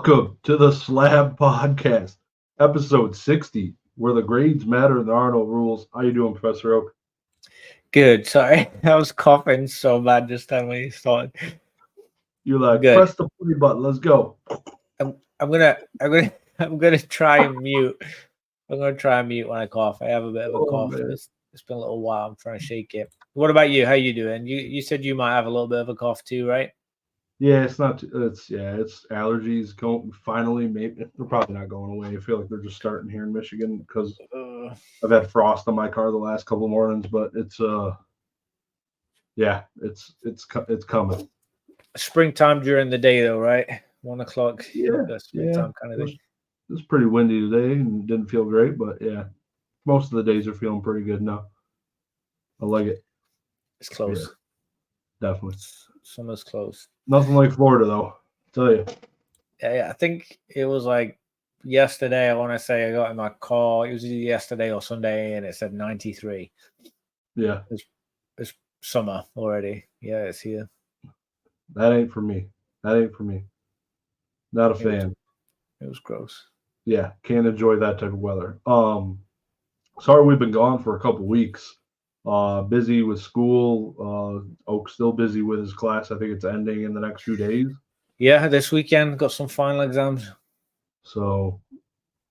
Welcome to the Slab Podcast, episode 60, where the grades matter and there are no rules. How you doing, Professor Oak? Good. Sorry, I was coughing so bad just then when you started. You're like, Good. press the play button. Let's go. I'm gonna try and mute. I'm gonna try and mute when I cough. I have a bit of a cough. Man. It's been a little while. I'm trying to shake it. What about you? How you doing? You said you might have a little bit of a cough too, right? Yeah, it's not. It's allergies. Finally, maybe they're probably not going away. I feel like they're just starting here in Michigan because I've had frost on my car the last couple of mornings. But it's it's coming. Springtime during the day though, right? 1 o'clock. Yeah, springtime kind of thing. It's pretty windy today and didn't feel great, but yeah, most of the days are feeling pretty good now. I like it. It's close. Yeah, definitely. Summer's close. Nothing like Florida, though. I tell you. Yeah, I think it was like yesterday. I want to say I got in my car. It was either yesterday or Sunday, and it said 93. Yeah, it's summer already. Yeah, it's here. That ain't for me. Not a fan. It was gross. Yeah, can't enjoy that type of weather. Sorry we've been gone for a couple weeks. Busy with school. Oak's still busy with his class. I think it's ending in the next few days. Yeah, this weekend got some final exams. So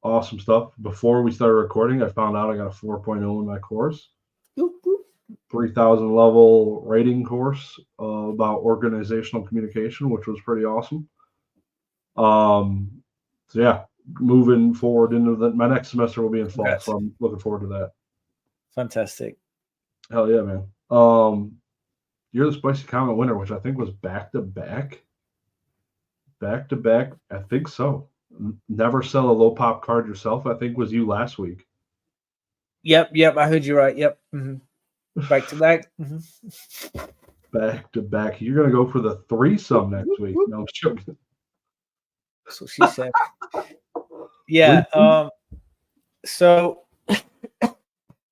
awesome stuff. Before we started recording, I found out I got a 4.0 in my course. 3,000 level rating course about organizational communication, which was pretty awesome. So yeah, moving forward into my next semester will be in fall, so I'm looking forward to that. Fantastic. Hell yeah, man. You're the spicy comment winner, which I think was back to back. I think so. Never sell a low pop card yourself, I think was you last week. Yep. I heard you right. Yep. Mm-hmm. Back to back. Mm-hmm. Back to back. You're gonna go for the threesome next week. No, I'm joking. That's what she said. Yeah. So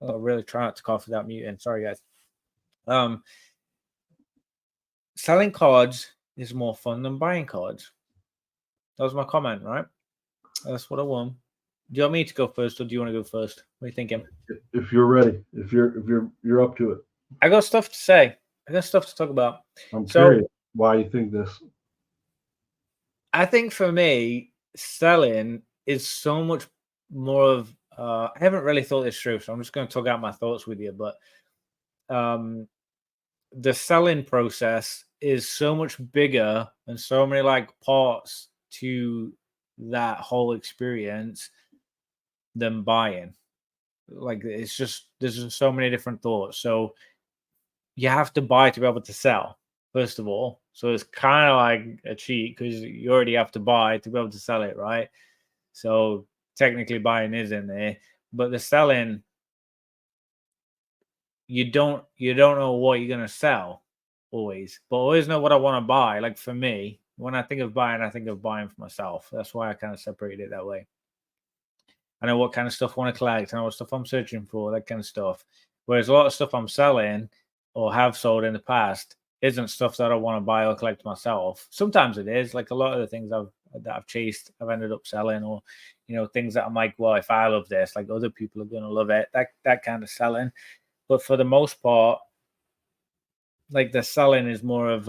I'll really try not to cough without muting. Sorry, guys. Selling cards is more fun than buying cards. That was my comment, right? That's what I want. Do you want me to go first, or do you want to go first? What are you thinking? If you're ready, if you're up to it. I got stuff to say. I got stuff to talk about. I'm curious why you think this. I think for me, selling is so much more of. I haven't really thought this through, so I'm just going to talk out my thoughts with you. But the selling process is so much bigger and so many like parts to that whole experience than buying. Like it's just there's just so many different thoughts. So you have to buy to be able to sell, first of all. So it's kind of like a cheat because you already have to buy to be able to sell it, right? So technically buying is in there, but the selling, you don't know what you're gonna sell always, but always know what I want to buy. Like for me, when I think of buying for myself. That's why I kind of separate it that way. I know what kind of stuff I want to collect. I know what stuff I'm searching for, that kind of stuff. Whereas a lot of stuff I'm selling or have sold in the past isn't stuff that I want to buy or collect myself. Sometimes it is. Like a lot of the things that I've chased, I've ended up selling, or things that I'm like, well, if I love this, like other people are going to love it. That kind of selling. But for the most part, like the selling is more of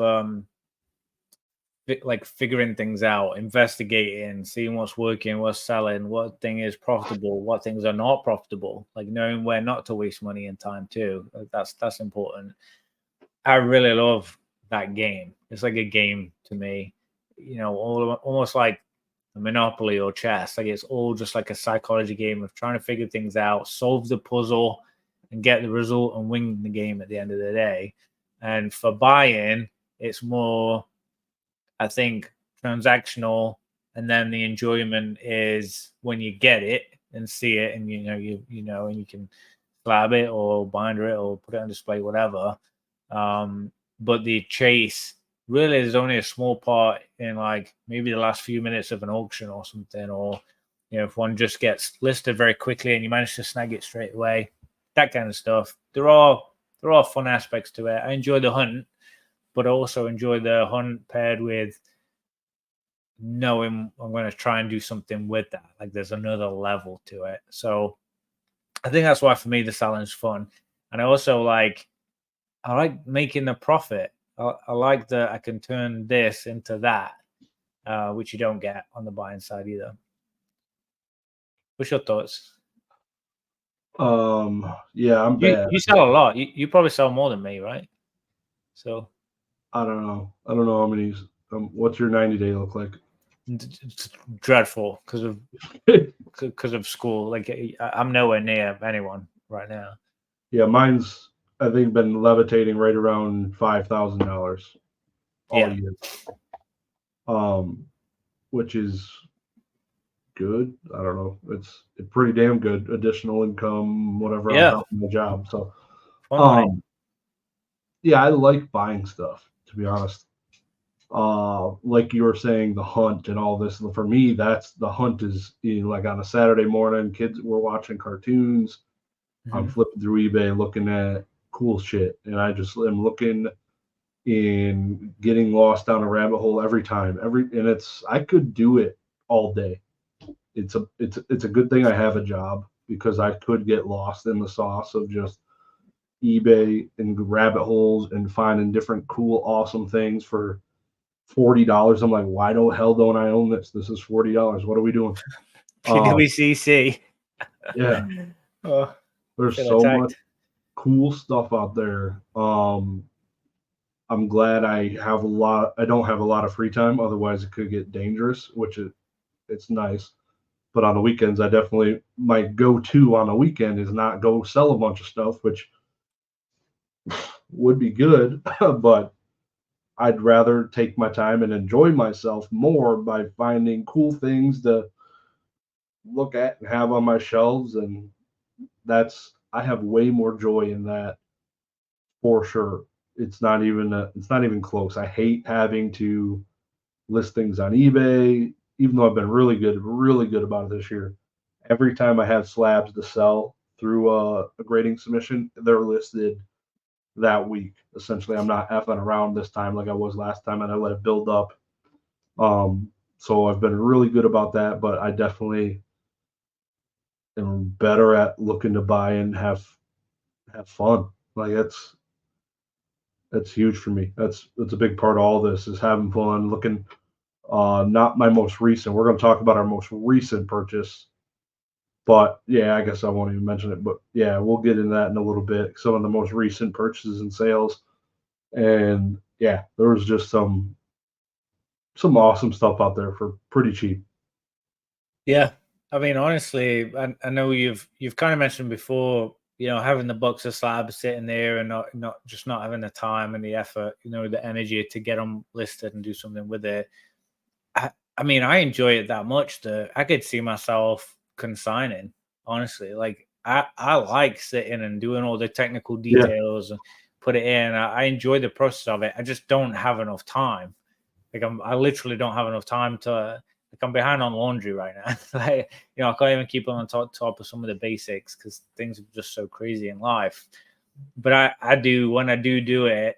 like figuring things out, investigating, seeing what's working, what's selling, what thing is profitable, what things are not profitable, like knowing where not to waste money and time too. That's important. I really love that game. It's like a game to me, almost like a Monopoly or chess. Like it's all just like a psychology game of trying to figure things out, solve the puzzle, and get the result and win the game at the end of the day. And for buying, it's more, I think, transactional, and then the enjoyment is when you get it and see it, and and you can slab it or binder it or put it on display, whatever. But the chase really is only a small part in like maybe the last few minutes of an auction or something, or if one just gets listed very quickly and you manage to snag it straight away, that kind of stuff. There are fun aspects to it. I enjoy the hunt, but I also enjoy the hunt paired with knowing I'm going to try and do something with that. Like there's another level to it. So I think that's why for me the selling's fun. And I also like making the profit. I like that I can turn this into that, which you don't get on the buying side either. What's your thoughts? Yeah, I'm bad. You sell a lot. You probably sell more than me, right? So I don't know. I don't know how many. What's your 90-day look like? it's dreadful because of school. Like I'm nowhere near anyone right now. Yeah, mine's I think been levitating right around $5,000 all year. Which is good. I don't know. It's pretty damn good. Additional income, whatever on top of my job. So, yeah, I like buying stuff, to be honest. Like you were saying, the hunt and all this. For me, that's the hunt is like on a Saturday morning, kids were watching cartoons. I'm flipping through eBay looking at cool shit, and I just am looking in getting lost down a rabbit hole every time. And I could do it all day. It's a good thing I have a job because I could get lost in the sauce of just eBay and rabbit holes and finding different cool, awesome things for $40. I'm like, why the hell don't I own this? This is $40. What are we doing? PWCC. Yeah. There's so much cool stuff out there. I'm glad I don't have a lot of free time. Otherwise it could get dangerous, which it's nice. But on the weekends, I definitely, my go-to on the weekend is not go sell a bunch of stuff, which would be good, but I'd rather take my time and enjoy myself more by finding cool things to look at and have on my shelves. And I have way more joy in that for sure. It's not even close. I hate having to list things on eBay, even though I've been really good about it this year. Every time I have slabs to sell through a grading submission, they're listed that week. Essentially, I'm not effing around this time like I was last time, and I let it build up. So I've been really good about that, but I definitely am better at looking to buy and have fun. Like that's huge for me. That's a big part of all this is having fun, looking. Not my most recent. We're going to talk about our most recent purchase. But yeah, I guess I won't even mention it. But yeah, we'll get into that in a little bit. Some of the most recent purchases and sales, and yeah, there was just some awesome stuff out there for pretty cheap. Yeah, I mean, honestly, I know you've kind of mentioned before, having the box of slabs sitting there and not having the time and the effort, the energy to get them listed and do something with it. I mean, I enjoy it that much that I could see myself consigning, honestly. Like I like sitting and doing all the technical details and put it in. I enjoy the process of it. I just don't have enough time. Like I literally don't have enough time to. Like I'm behind on laundry right now. Like I can't even keep on top of some of the basics because things are just so crazy in life. But I do when I do it.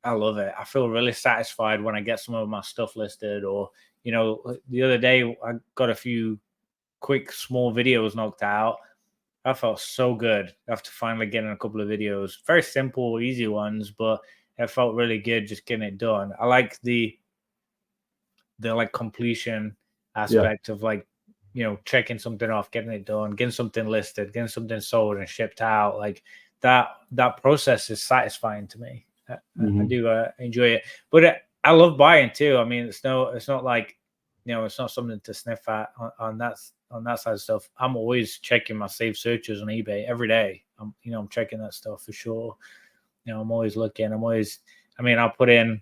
I love it. I feel really satisfied when I get some of my stuff listed, or the other day I got a few quick small videos knocked out. I felt so good after finally getting a couple of videos. Very simple, easy ones, but it felt really good just getting it done. I like the like completion aspect of like checking something off, getting it done, getting something listed, getting something sold and shipped out. Like that process is satisfying to me. I do enjoy it, but I love buying too. I mean, it's not like it's not something to sniff at on that side of stuff. I'm always checking my saved searches on eBay every day. I'm checking that stuff for sure. I'm always looking. I'll put in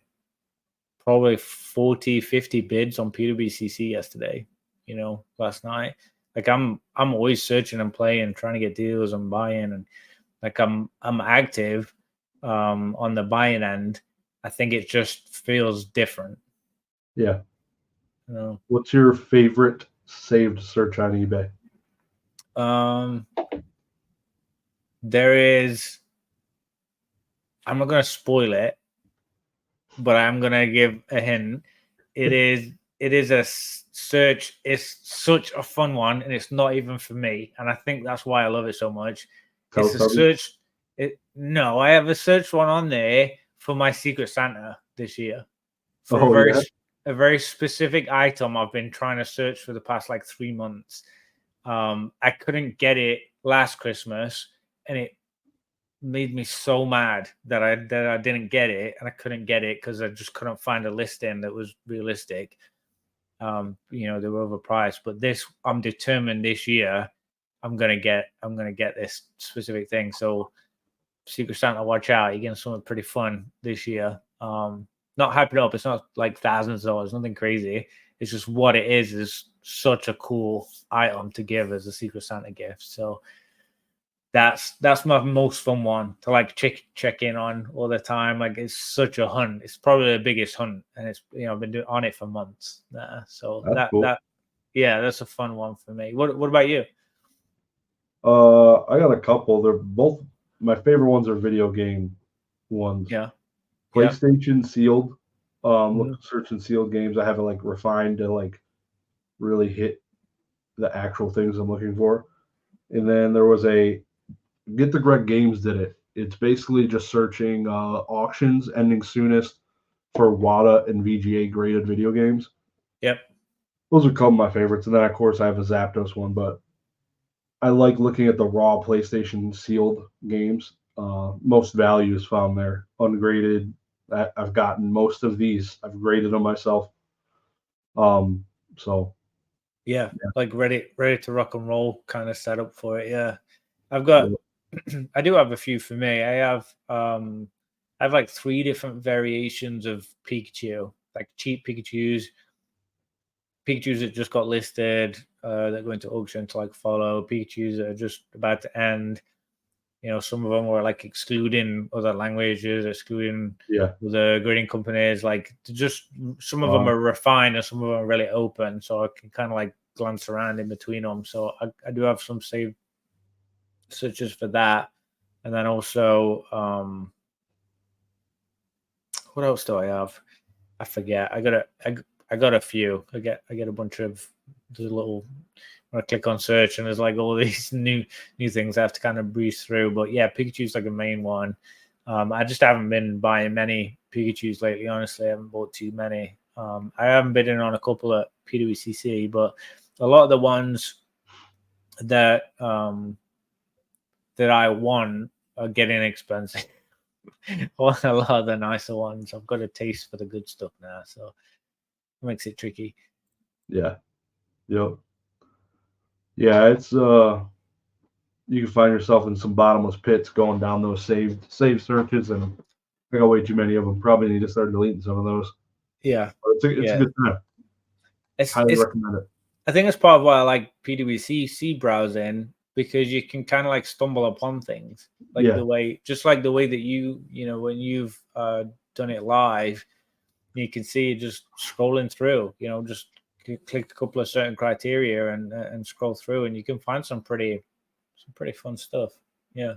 probably 40, 50 bids on PWCC yesterday. Last night. Like I'm always searching and playing, trying to get deals and buying, and like I'm active. On the buying end, I think it just feels different. Yeah. What's your favorite saved search on eBay? There is. I'm not gonna spoil it, but I'm gonna give a hint. It it is a search. It's such a fun one, and it's not even for me. And I think that's why I love it so much. It's a search. No, I have a search one on there for my Secret Santa this year for a very specific item I've been trying to search for the past like 3 months. I couldn't get it last Christmas, and it made me so mad that I didn't get it, and I couldn't get it because I just couldn't find a listing that was realistic. They were overpriced, but this, I'm determined this year I'm gonna get this specific thing. So Secret Santa, watch out, you're getting something pretty fun this year. Not hype it up, it's not like thousands of dollars, nothing crazy. It's just what it is such a cool item to give as a Secret Santa gift. So that's my most fun one to like check in on all the time. Like, it's such a hunt. It's probably the biggest hunt, and it's I've been on it for months. So that's cool. That's a fun one for me. What about you? I got a couple. They're both my favorite ones are video game ones. Yeah. PlayStation sealed. Searching sealed games. I haven't like refined to like really hit the actual things I'm looking for. And then there was Get the Greg Games did it. It's basically just searching auctions ending soonest for WATA and VGA graded video games. Yep. Those are a couple of my favorites. And then, of course, I have a Zapdos one, but I like looking at the raw PlayStation sealed games. Most value is found there. Ungraded. I've gotten most of these. I've graded them myself. Yeah, like ready to rock and roll kind of setup for it. Yeah. I've got I do have a few for me. I have like 3 different variations of Pikachu, like cheap Pikachus that just got listed, that go into auction to like follow, Pikachus that are just about to end. Some of them were like excluding other languages, excluding the grading companies. Like, just some of them are refined and some of them are really open, so I can kind of like glance around in between them. So I do have some saved searches for that. And then also, what else do I have? I forget. I got a few. I get a bunch of the little. When I click on search, and there's like all these new things I have to kind of breeze through. But yeah, Pikachu's like a main one. I just haven't been buying many Pikachus lately. Honestly, I haven't bought too many. I haven't been in on a couple at PWCC, but a lot of the ones that that I want are getting expensive. A lot of the nicer ones. I've got a taste for the good stuff now, so it makes it tricky. Yeah. Yep. Yeah, it's you can find yourself in some bottomless pits going down those saved searches, and I got way too many of them. Probably need to start deleting some of those. Yeah, but it's a good time. Highly recommend it. I think it's part of why I like PWCC browsing, because you can kind of like stumble upon things like the way that you when you've done it live, you can see just scrolling through, just click a couple of certain criteria and scroll through, and you can find some pretty fun stuff. Yeah.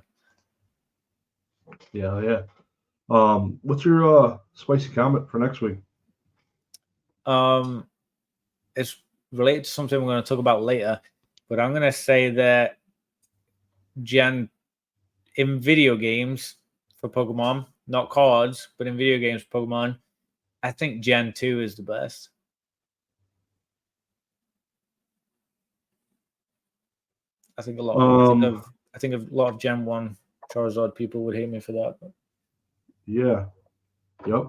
What's your spicy comment for next week? It's related to something we're going to talk about later, but I'm going to say that Gen in video games for Pokemon, not cards, but in video games for Pokemon, I think Gen 2 is the best. I think a lot I think a lot of Gen 1 Charizard people would hate me for that. But. Yeah. Yep.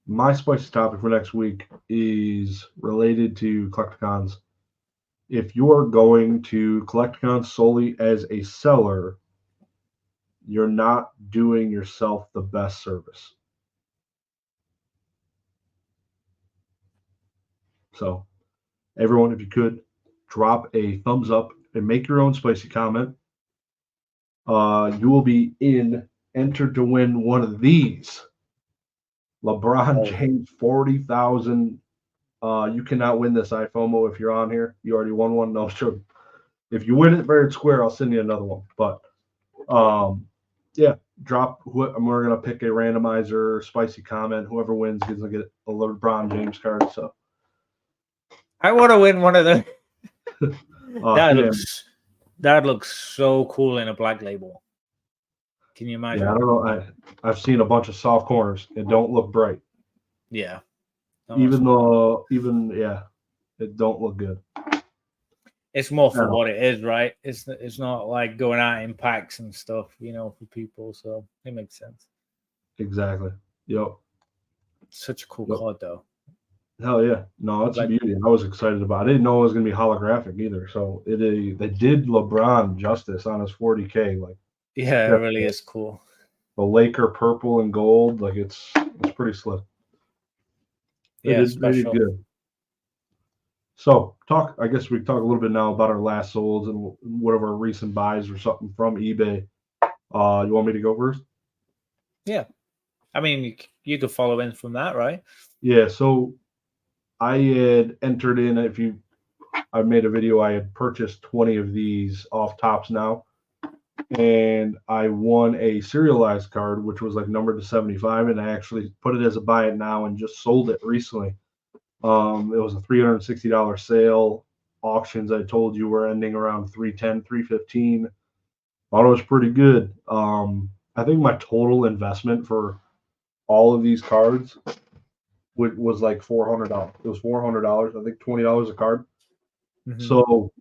My spicy topic for next week is related to Collecticons. If you are going to Collecticons solely as a seller, you're not doing yourself the best service. So, everyone, if you could, drop a thumbs up and make your own spicy comment. You will be entered to win one of these. LeBron James 40,000. You cannot win this iFOMO if you're on here. You already won one. No, if you win it fair and square, I'll send you another one. But yeah, We're gonna pick a randomizer, spicy comment. Whoever wins gets to get a LeBron James card. So I want to win one of them. yeah. That looks so cool in a black label. Can you imagine? Yeah, I don't know. I've seen a bunch of soft corners. It don't look bright. Yeah. Even it don't look good. It's more for what it is, right? It's not like going out in packs and stuff, for people. So it makes sense. Exactly. Yep. Such a cool card, though. Hell yeah. No, it's a beauty. I was excited about it. I didn't know it was going to be holographic either. So they did LeBron justice on his 40K. Like, yeah, it really is cool. The Laker purple and gold, like it's pretty slick. Yeah, they did good. So I guess we can talk a little bit now about our last solds and what of our recent buys or something from eBay. You want me to go first? Yeah. I mean, you could follow in from that, right? Yeah. So I had entered in, I made a video, I had purchased 20 of these off Tops Now, and I won a serialized card, which was like numbered to 75, and I actually put it as a buy it now and just sold it recently. It was a $360 sale. Auctions, I told you, were ending around 310, 315. Thought it was pretty good. I think my total investment for all of these cards was like $400. It was $400. I think $20 a card. Mm-hmm. So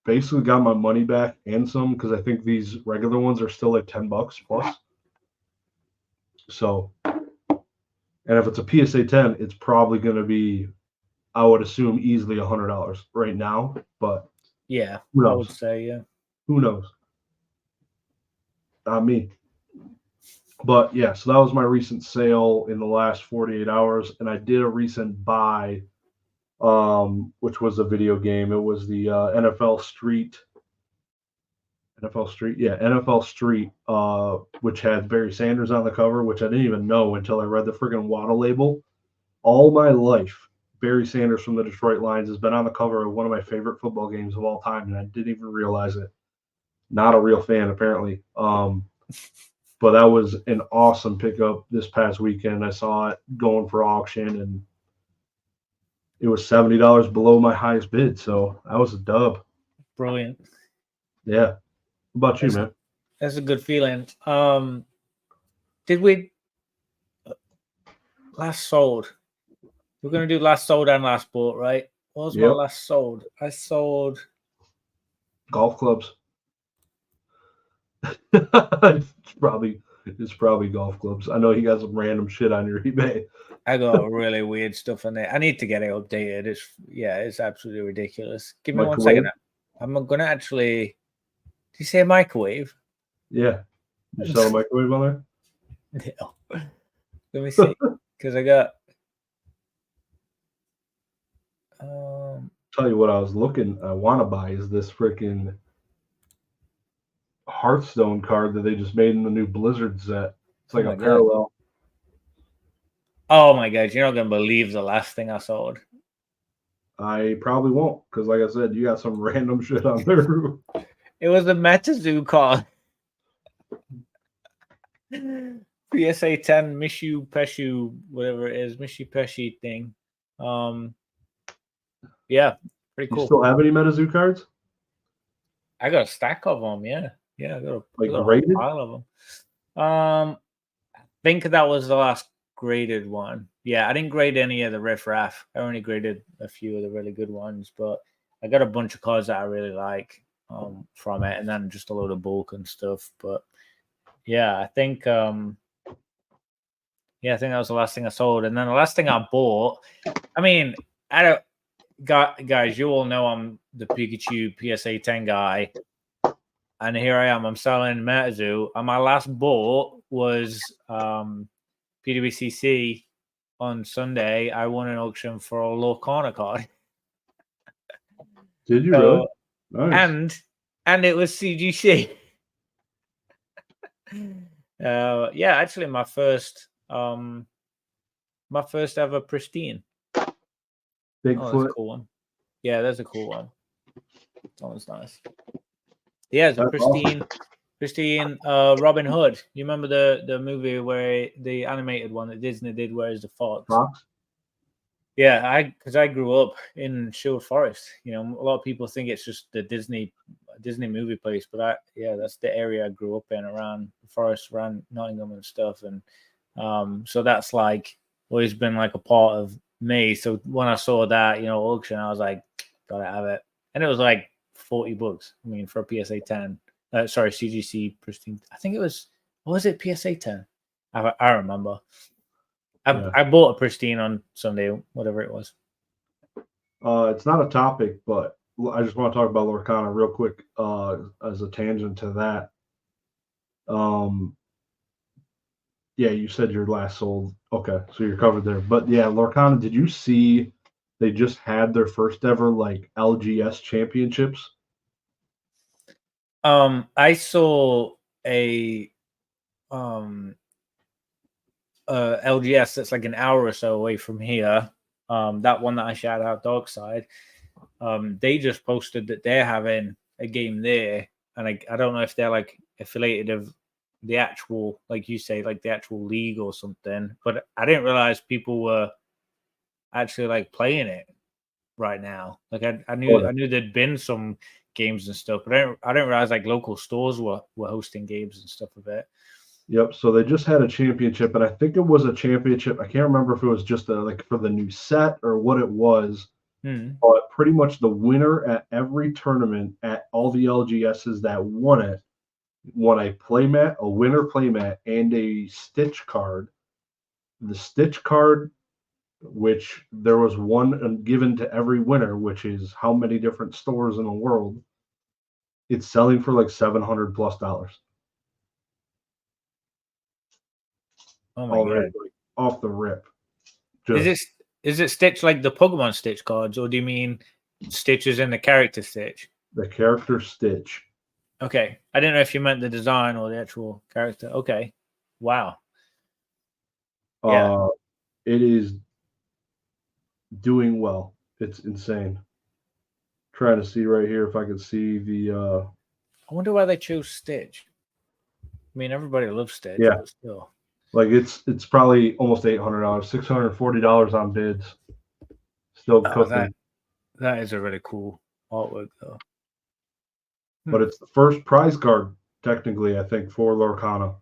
basically got my money back and some, because I think these regular ones are still like $10 plus. So, and if it's a PSA 10, it's probably going to be, I would assume, easily $100 right now. But yeah, I would say, yeah. Who knows? Not me. But yeah, so that was my recent sale in the last 48 hours, and I did a recent buy, which was a video game. It was the NFL Street, which had Barry Sanders on the cover, which I didn't even know until I read the friggin' Waddle label. All my life, Barry Sanders from the Detroit Lions has been on the cover of one of my favorite football games of all time, and I didn't even realize it. Not a real fan, apparently. But that was an awesome pickup this past weekend. I saw it going for auction, and it was $70 below my highest bid. So that was a dub. Brilliant. Yeah. What about you, man? That's a good feeling. Did we last sold? We're going to do last sold and last bought, right? What was my last sold? I sold golf clubs. It's probably golf clubs. I know you got some random shit on your eBay. I got really weird stuff on there. I need to get it updated. It's absolutely ridiculous. Give me 1 second. I'm gonna actually. Did you say a microwave? Yeah. You sell a microwave on there? No. Let me see. Because I got. Tell you what I want to buy is this freaking Hearthstone card that they just made in the new Blizzard set. It's like a parallel. Oh my God, you're not gonna believe the last thing I sold. I probably won't, because like I said, you got some random shit on there. It was a MetaZoo card. PSA 10 Mishu Peshu, whatever it is, Mishu Peshu thing. Yeah, pretty cool. You still have any MetaZoo cards? I got a stack of them, yeah. Yeah, I got a rated? pile of them. I think that was the last graded one. Yeah, I didn't grade any of the riff-raff. I only graded a few of the really good ones, but I got a bunch of cards that I really like from it, and then just a load of bulk and stuff. But yeah, I think that was the last thing I sold. And then the last thing I bought, I mean, guys, you all know I'm the Pikachu PSA 10 guy. And here I am. I'm selling MetaZoo. And my last bought was PWCC on Sunday. I won an auction for a low corner card. Did you really? Nice. And it was CGC. Yeah, actually my first ever pristine. Bigfoot. Oh, that's a cool one. Yeah, that's a cool one. That one's nice. Yeah, it's a pristine. Awesome. Pristine, Robin Hood. You remember the movie where the animated one that Disney did, where is the fox? Fox? Yeah, because I grew up in Sherwood Forest. You know, a lot of people think it's just the Disney movie place, but that's the area I grew up in, around the forest, around Nottingham and stuff, and so that's like always been like a part of me. So when I saw that, you know, auction, I was like, gotta have it, and it was like $40. I mean, for a PSA 10, sorry, CGC Pristine. I think it was. What was it? PSA 10. I remember. I bought a Pristine on Sunday, whatever it was. It's not a topic, but I just want to talk about Lorcana real quick as a tangent to that. Yeah, you said your last sold. Okay, so you're covered there. But yeah, Lorcana, did you see they just had their first ever like LGS championships? I saw a LGS that's like an hour or so away from here. That one that I shouted out, Darkside. They just posted that they're having a game there, and I don't know if they're like affiliated of the actual, like you say, like the actual league or something. But I didn't realize people were actually like playing it right now. Like I knew there'd been some games and stuff, but I didn't realize like local stores were hosting games and stuff of it. Yep. So they just had a championship, and I think it was a championship. I can't remember if it was just like for the new set or what it was. But pretty much the winner at every tournament at all the LGSs that won it won a playmat, a winner playmat, and a Stitch card. The Stitch card, which there was one given to every winner, which is how many different stores in the world. It's selling for like $700+. Oh my god! Like, off the rip. Is it Stitch like the Pokemon Stitch cards, or do you mean Stitches in the character Stitch? The character Stitch. Okay, I didn't know if you meant the design or the actual character. Okay, wow. Yeah, it is doing well. It's insane. Trying to see right here if I can see the. I wonder why they chose Stitch. I mean, everybody loves Stitch. Yeah, but still. Like it's probably almost $800, $640 on bids. Still cooking. That is a really cool artwork, though. But it's the first prize card, technically, I think, for Lorcana.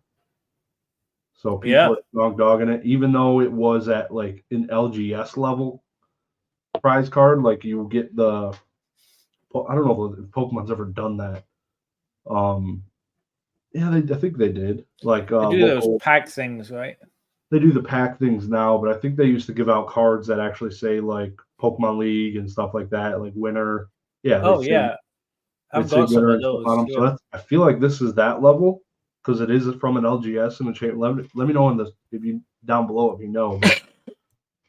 So people are dog dogging it, even though it was at like an LGS level prize card. Like you get the, I don't know if Pokemon's ever done that. Yeah, I think they did. Like they do those pack things, right? They do the pack things now, but I think they used to give out cards that actually say like Pokemon League and stuff like that, like winner. Yeah. Oh yeah. I've got some of those. On them. Yeah. So I feel like this is that level because it is from an LGS and a chain. Let me know if you down below if you know. But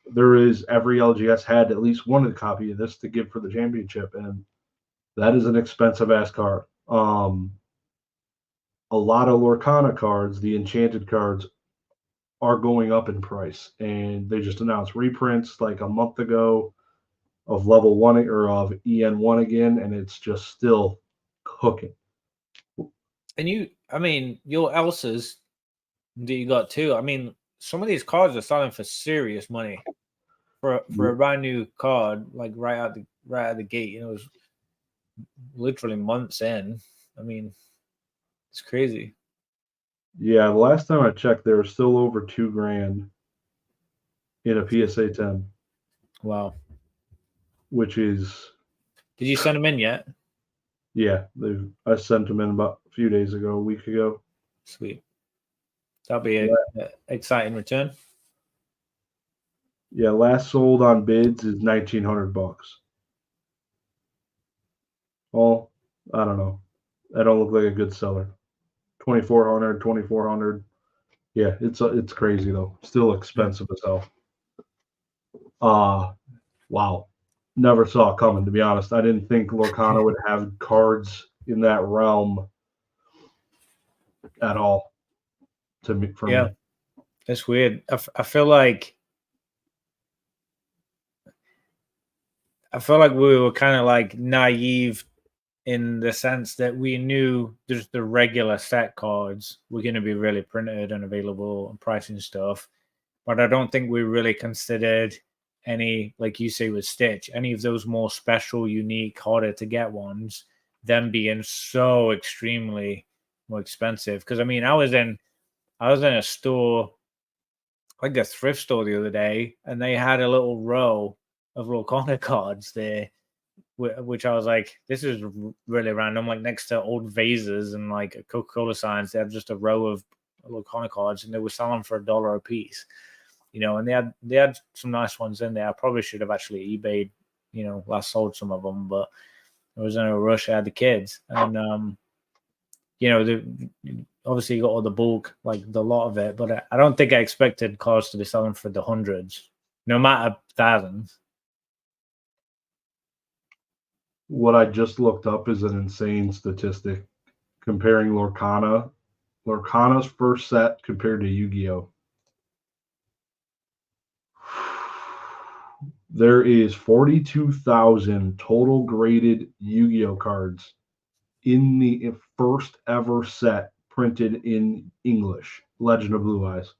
there is every LGS had at least one copy of this to give for the championship, and that is an expensive ass card. A lot of Lorcana cards, the enchanted cards, are going up in price, and they just announced reprints like a month ago of level 1 or of EN1 again, and it's just still cooking. And your Elsas that you got too. I mean, some of these cards are selling for serious money for a brand new card, like right out the gate. You know, it was literally months in. I mean, it's crazy. Yeah, the last time I checked, they were still over $2,000 in a PSA 10. Wow. Which is. Did you send them in yet? Yeah, I sent them in about a few days ago, a week ago. Sweet. That'll be an exciting return. Yeah, last sold on bids is $1,900. Well, I don't know. I don't look like a good seller. 2,400. Yeah, it's crazy though. Still expensive as hell. Wow. Never saw it coming, to be honest. I didn't think Lorcana would have cards in that realm at all. For me. That's weird. I feel like we were kind of like naive in the sense that we knew just the regular set cards were going to be really printed and available and pricing stuff. But I don't think we really considered any, like you say with Stitch, any of those more special, unique, harder to get ones, them being so extremely more expensive. Because I mean, I was in a store, like a thrift store the other day, and they had a little row of little corner cards there, which I was like, this is really random. Like next to old vases and like Coca-Cola signs, they had just a row of little corner cards, and they were selling for $1 a piece. You know, and they had some nice ones in there. I probably should have actually eBayed, last sold some of them, but I was in a rush. I had the kids, and obviously you got all the bulk, like the lot of it. But I don't think I expected cars to be selling for the hundreds, no matter thousands. What I just looked up is an insane statistic comparing Lorcana's first set compared to Yu-Gi-Oh. There is 42,000 total graded Yu-Gi-Oh cards in the first ever set printed in English, Legend of Blue Eyes.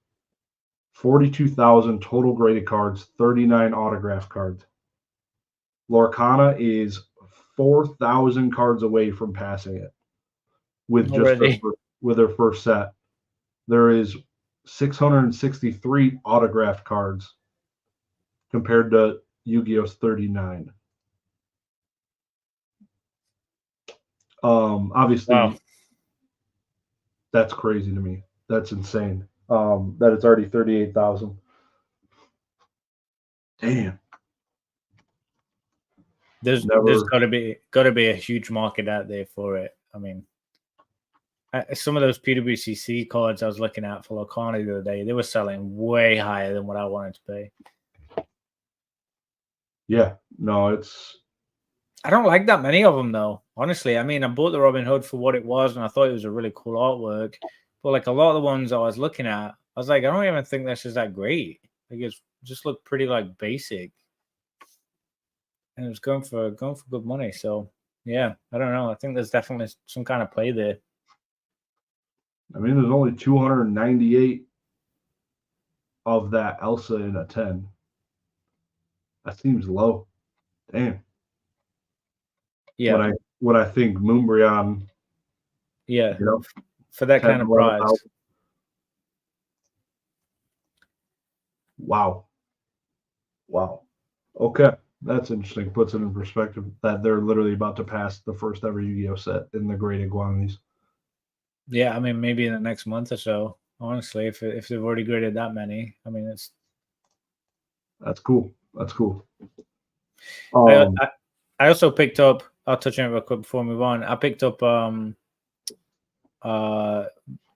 42,000 total graded cards, 39 autograph cards. Lorcana is 4,000 cards away from passing it with just with their first set. There is 663 autographed cards compared to Yu-Gi-Oh's 39. Obviously, wow. That's crazy to me. That's insane. That it's already 38,000. Damn. There's got to be a huge market out there for it. I mean, some of those PWCC cards I was looking at for Lorcana the other day, they were selling way higher than what I wanted to pay. Yeah, no, I don't like that many of them though. Honestly, I mean, I bought the Robin Hood for what it was, and I thought it was a really cool artwork. But like a lot of the ones I was looking at, I was like, I don't even think this is that great. Like it just looked pretty like basic, and it was going for good money. So yeah, I don't know. I think there's definitely some kind of play there. I mean, there's only 298 of that Elsa in a 10. That seems low. Damn. Yeah. When I think Moonbryon. Yeah. For that kind of price. Wow. Okay. That's interesting. Puts it in perspective that they're literally about to pass the first ever Yu-Gi-Oh set in the graded quantities. Yeah, I mean, maybe in the next month or so. Honestly, if they've already graded that many, I mean, that's cool. That's cool. I also picked up. I'll touch on it real quick before we move on. I picked up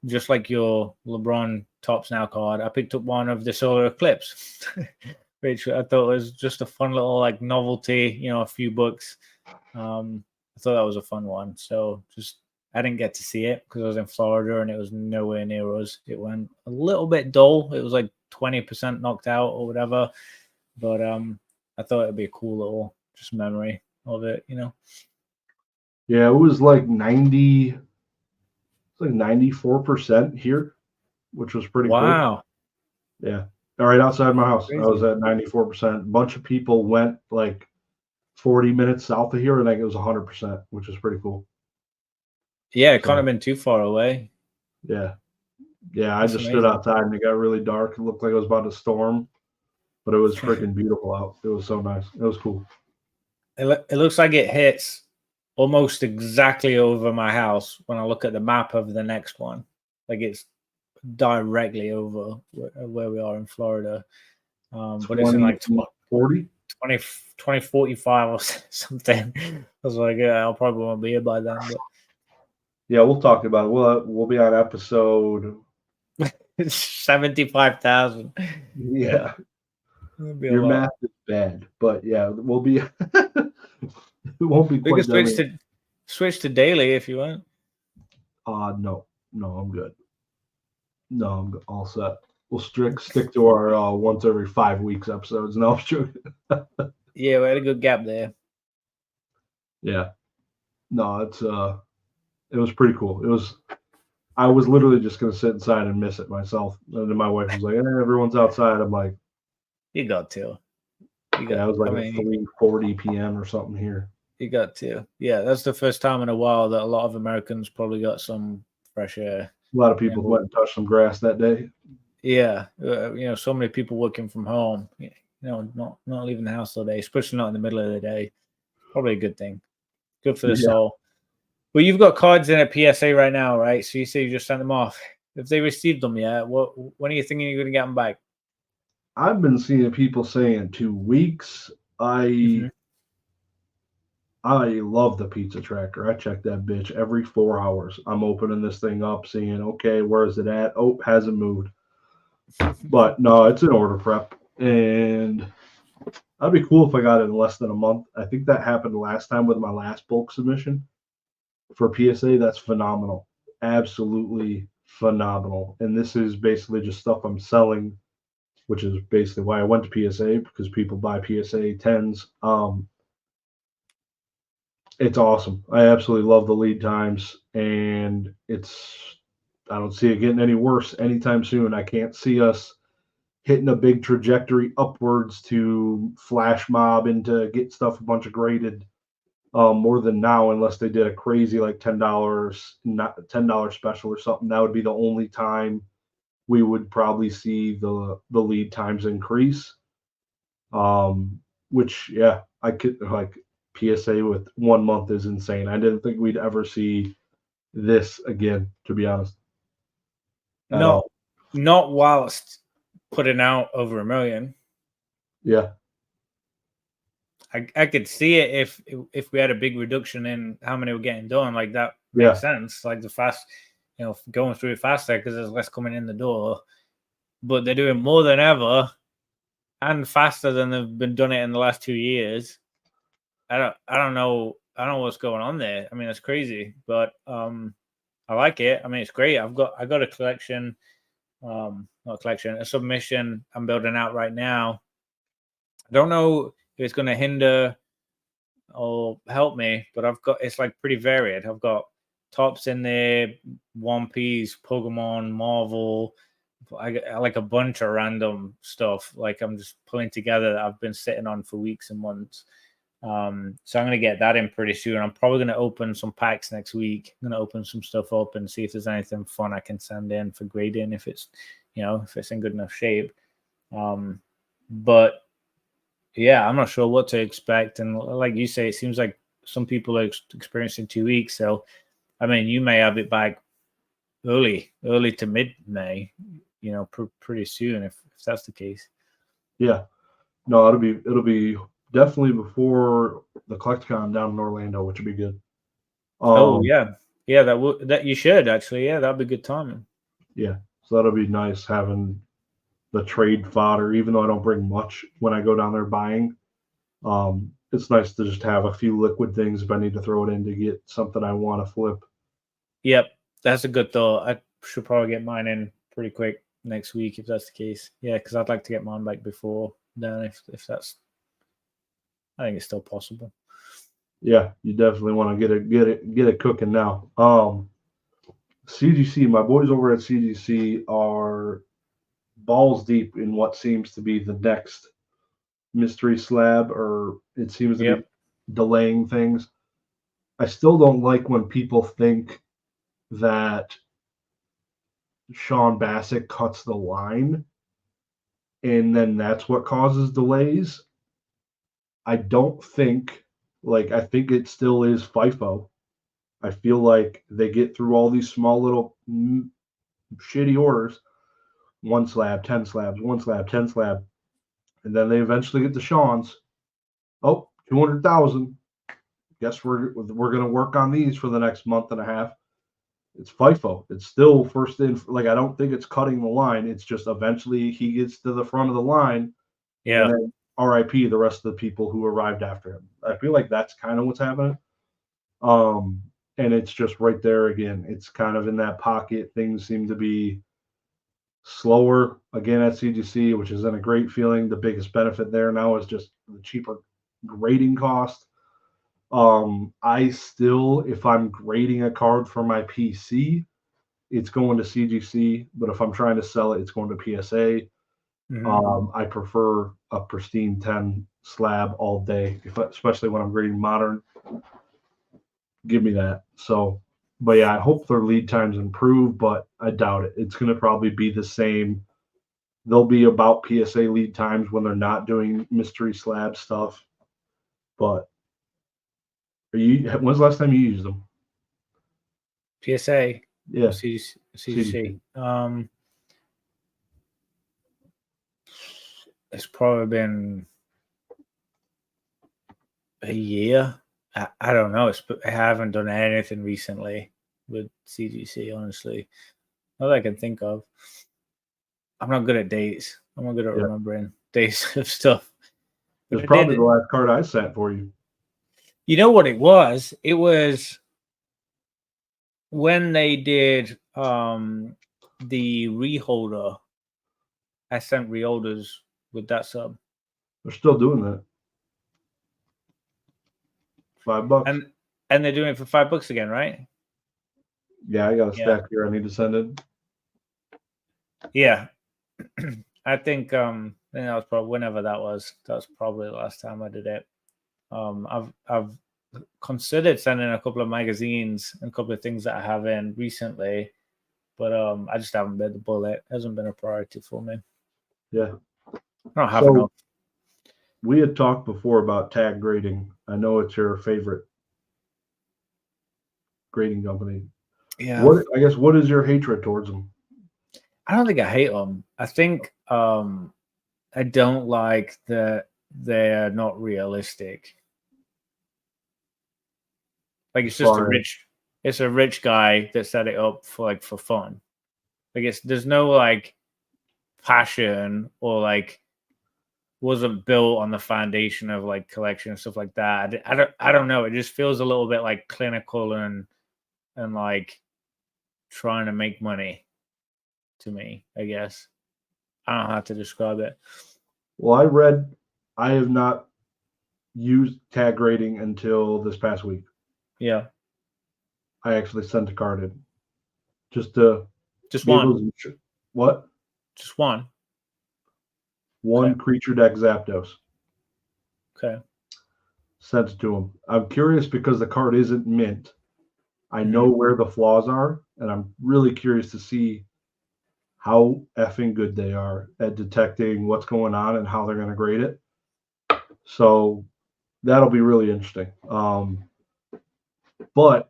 just like your LeBron Tops Now card. I picked up one of the Solar Eclipse, which I thought was just a fun little like novelty. A few bucks. I thought that was a fun one. So I didn't get to see it because I was in Florida and it was nowhere near us. It went a little bit dull. It was like 20% knocked out or whatever. But I thought it'd be a cool little just memory of it, Yeah, it was like 94% here, which was pretty cool. Wow. Yeah. Right outside my house. I was at 94%. A bunch of people went like 40 minutes south of here, and I think it was 100%, which was pretty cool. Yeah, it couldn't have been too far away. Yeah. Yeah, I just stood outside and it got really dark. It looked like it was about to storm, but it was freaking beautiful out. It was so nice. It was cool. It looks like it hits almost exactly over my house when I look at the map of the next one. Like it's directly over where we are in Florida. But it's in like 2045 or something. I was like, yeah, I probably won't be here by then. But yeah, we'll talk about it. We'll be on episode 75,000. Yeah. Your math is bad, but yeah, we'll be. It won't be. We can switch to daily if you want. No, I'm good. No, I'm all set. We'll stick to our once every 5 weeks episodes. No, I'm joking. Yeah, we had a good gap there. Yeah. No, it was pretty cool. I was literally just gonna sit inside and miss it myself. And then my wife was like, everyone's outside. I'm like, You got to. yeah, it was like at 3:40 p.m. or something here. You got to. Yeah, that's the first time in a while that a lot of Americans probably got some fresh air. A lot of people went and touched some grass that day. Yeah, so many people working from home. Not leaving the house all day, especially not in the middle of the day. Probably a good thing. Good for the soul. Well, you've got cards in at PSA right now, right? So you say you just sent them off. If they received them yet, when are you thinking you're going to get them back? I've been seeing people saying 2 weeks. I love the pizza tracker. I check that bitch every 4 hours. I'm opening this thing up, seeing, okay, where is it at? Oh, hasn't moved. But no, it's an order prep. And that'd be cool if I got it in less than a month. I think that happened last time with my last bulk submission for PSA. That's phenomenal. Absolutely phenomenal. And this is basically just stuff I'm selling, which is basically why I went to PSA, because people buy PSA 10s. It's awesome. I absolutely love the lead times, and I don't see it getting any worse anytime soon. I can't see us hitting a big trajectory upwards to flash mob into get stuff a bunch of graded more than now, unless they did a crazy like $10 special or something. That would be the only time we would probably see the lead times increase. Which I could like PSA with 1 month is insane. I didn't think we'd ever see this again, to be honest. Not whilst putting out over 1 million. Yeah. I could see it if we had a big reduction in how many were getting done. Like that makes sense. Like the fast, going through it faster because there's less coming in the door. But they're doing more than ever and faster than they've been done it in the last 2 years. I don't know what's going on there. I mean, it's crazy, but I like it. I mean, it's great. I got a collection, a submission I'm building out right now. I don't know if it's going to hinder or help me, but it's like pretty varied. I've got tops in there, One Piece, Pokemon, Marvel. I like a bunch of random stuff. Like I'm just pulling together that I've been sitting on for weeks and months. So I'm going to get that in pretty soon. I'm probably going to open some packs next week. I'm going to open some stuff up and see if there's anything fun I can send in for grading if it's in good enough shape. But yeah, I'm not sure what to expect. And like you say, it seems like some people are experiencing 2 weeks. So, I mean, you may have it back early to mid-May, pretty soon if that's the case. Yeah. No, it'll be definitely before the Collecticon down in Orlando, which would be good. Yeah, that you should actually. Yeah, that'd be good timing. Yeah, so that'll be nice having the trade fodder, even though I don't bring much when I go down there buying. It's nice to just have a few liquid things if I need to throw it in to get something I want to flip. Yep, that's a good thought. I should probably get mine in pretty quick next week if that's the case. Yeah, because I'd like to get mine back before then if that's. I think it's still possible. Yeah, you definitely want to get it cooking now. CGC, my boys over at CGC are balls deep in what seems to be the next mystery slab, or it seems to be delaying things. I still don't like when people think that Sean Bassett cuts the line and then that's what causes delays. I don't think, I think it still is FIFO. I feel like they get through all these small little shitty orders, 1 slab, 10 slabs, 1 slab, 10 slab, and then they eventually get to Sean's. Oh, 200,000. Guess we're going to work on these for the next month and a half. It's FIFO. It's still first in. I don't think it's cutting the line. It's just eventually he gets to the front of the line. Yeah. And then RIP the rest of the people who arrived after him. I feel like that's kind of what's happening. And it's just right there again. It's kind of in that pocket. Things seem to be slower again at CGC, which isn't a great feeling. The biggest benefit there now is just the cheaper grading cost. I still, if I'm grading a card for my PC, it's going to CGC. But if I'm trying to sell it, it's going to PSA. I prefer a pristine 10 slab all day, especially when I'm grading modern. Give me that. So, but yeah, I hope their lead times improve, but I doubt it. It's going to probably be the same. They'll be about PSA lead times when they're not doing mystery slab stuff. But when's the last time you used them? PSA. Yeah. CGC. It's probably been a year. I don't know. I haven't done anything recently with CGC, honestly. Not that I can think of. I'm not good at dates. I'm not good at remembering dates of stuff. It's probably the last card I sent for you. You know what it was? It was when they did the reholder. I sent reholders with that sub. They're still doing that. $5. And they're doing it for $5 again, right? Yeah, I got a stack here I need to send in. Yeah. I think that was probably whenever that was. That was probably the last time I did it. I've considered sending a couple of magazines and a couple of things that I have in recently, but I just haven't bit the bullet. It hasn't been a priority for me. Yeah. I don't have enough. We had talked before about tag grading. I know it's your favorite grading company. Yeah. What is your hatred towards them? I don't think I hate them. I think I don't like that they're not realistic. Like it's just a rich guy that set it up for fun. Like there's no like passion or like wasn't built on the foundation of like collection and stuff like that. I don't know. It just feels a little bit like clinical and like trying to make money to me, I guess. I don't know how to describe it. Well, I have not used tag grading until this past week. Yeah. I actually sent a card in. Just one. What? Just one. One creature deck Zapdos. Okay. Sent it to him. I'm curious because the card isn't mint. I know where the flaws are, and I'm really curious to see how effing good they are at detecting what's going on and how they're going to grade it. So that'll be really interesting. But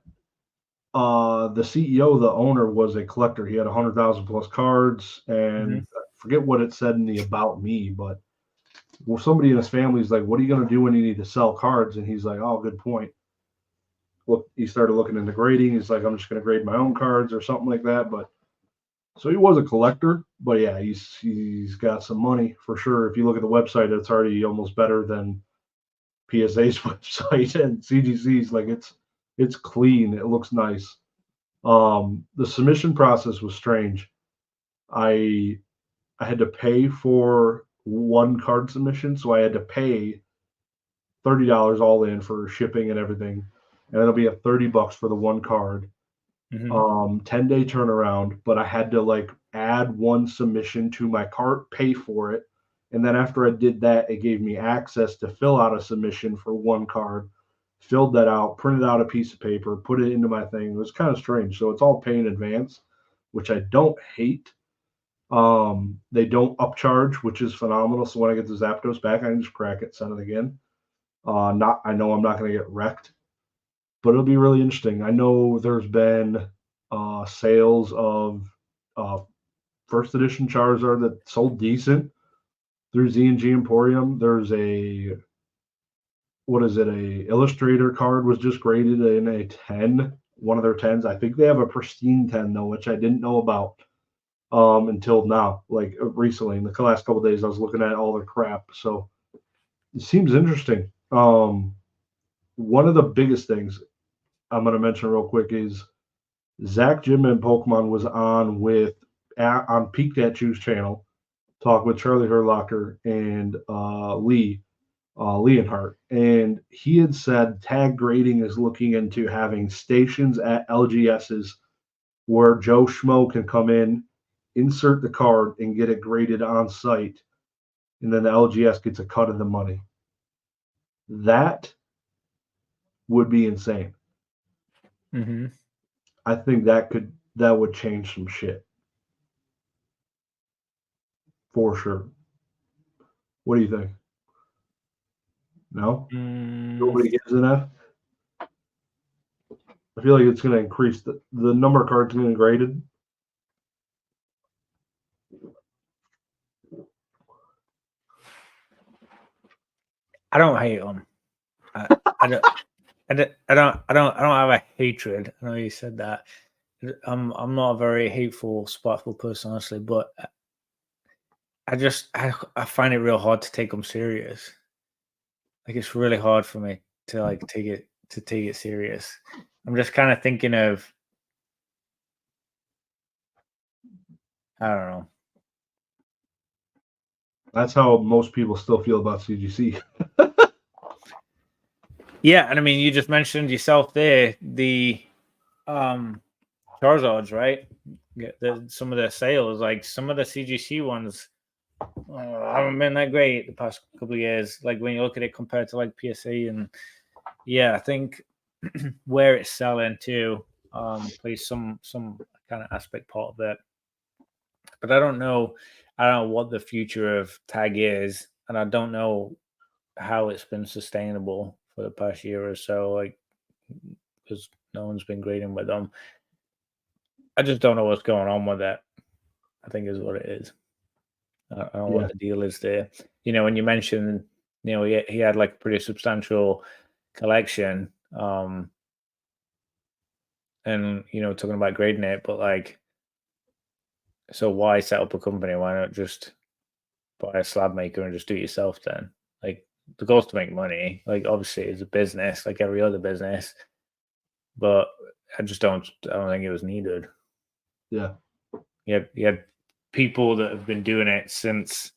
the CEO, the owner, was a collector. He had 100,000 plus cards, and I forget what it said in the about me, but somebody in his family is like, "What are you going to do when you need to sell cards?" And he's like, "Oh, good point." Look, he started looking into grading. He's like, "I'm just going to grade my own cards or something like that." But so he was a collector, but yeah, he's got some money for sure. If you look at the website, it's already almost better than PSA's website and CGC's. Like it's clean. It looks nice. The submission process was strange. I had to pay for one card submission, so I had to pay $30 all in for shipping and everything, and it'll be at $30 for the one card. 10-day turnaround, but I had to like add one submission to my cart, pay for it, and then after I did that, it gave me access to fill out a submission for one card. Filled that out, printed out a piece of paper, put it into my thing. It was kind of strange. So it's all pay in advance, which I don't hate. They don't upcharge, which is phenomenal. So when I get the Zapdos back, I can just crack it, send it again. I know I'm not going to get wrecked, but it'll be really interesting. I know there's been sales of first edition Charizard that sold decent through Z&G Emporium. There's a Illustrator card was just graded in a 10, one of their 10s. I think they have a pristine 10 though, which I didn't know about until now, like recently. In the last couple of days, I was looking at all their crap. So it seems interesting. One of the biggest things I'm going to mention real quick is Zach Jim and Pokemon was on Peak That Choose channel, talk with Charlie Herlocker and Lee Leonhardt, and he had said Tag Grading is looking into having stations at LGSs where Joe Schmo can come in, insert the card, and get it graded on site, and then the LGS gets a cut of the money. That would be insane. Mm-hmm. I think that would change some shit for sure. What do you think? No, nobody gives an F. I feel like it's going to increase the number of cards getting graded. I don't hate them. I don't have a hatred. I know you said that. I'm not a very hateful, spiteful person, honestly, but I find it real hard to take them serious. Like, it's really hard for me to like take it serious. I'm just kind of thinking of, I don't know. That's how most people still feel about CGC. Yeah, and I mean, you just mentioned yourself there, the Charizards, right? Some of the sales, like some of the CGC ones, haven't been that great the past couple of years. Like when you look at it compared to like PSA, and yeah, I think where it's selling to plays some kind of aspect part of it. But I don't know what the future of Tag is, and I don't know how it's been sustainable for the past year or so. Like, because no one's been grading with them. I just don't know what's going on with it, I think is what it is. I don't know what the deal is there. You know, when you mentioned, you know, he had like a pretty substantial collection, and you know, talking about grading it, but like, so why set up a company? Why not just buy a slab maker and just do it yourself then? Like, the goal is to make money. Like, obviously, it's a business, like every other business, but I don't think it was needed. Yeah. You had people that have been doing it since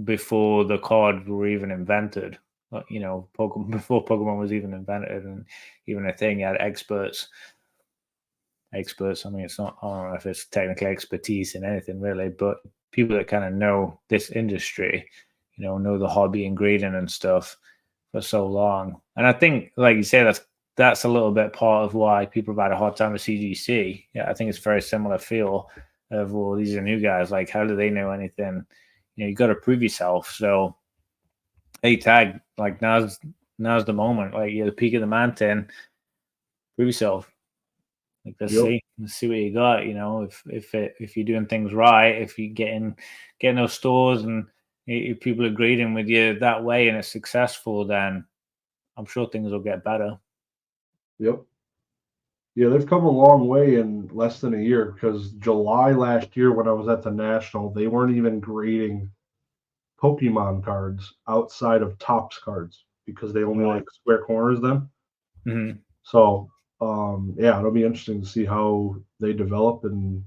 before the cards were even invented. You know, before Pokemon was even invented and even a thing. You had experts. I mean, it's not. I don't know if it's technically expertise in anything really, but people that kind of know this industry, you know the hobby and grading and stuff for so long. And I think, like you say, that's a little bit part of why people have had a hard time with CGC. Yeah, I think it's very similar feel of, well, these are new guys. Like, how do they know anything? You know, you got to prove yourself. So, hey, Tag, like now's the moment. Like, you're the peak of the mountain. Prove yourself. Like, let's see what you got. You know, if you're doing things right, if you getting those stores and if people are grading with you that way and it's successful, then I'm sure things will get better. Yep. Yeah, they've come a long way in less than a year, because July last year when I was at the National, they weren't even grading Pokemon cards outside of Topps cards because they only like square corners them. Mm-hmm. So, yeah, it'll be interesting to see how they develop, and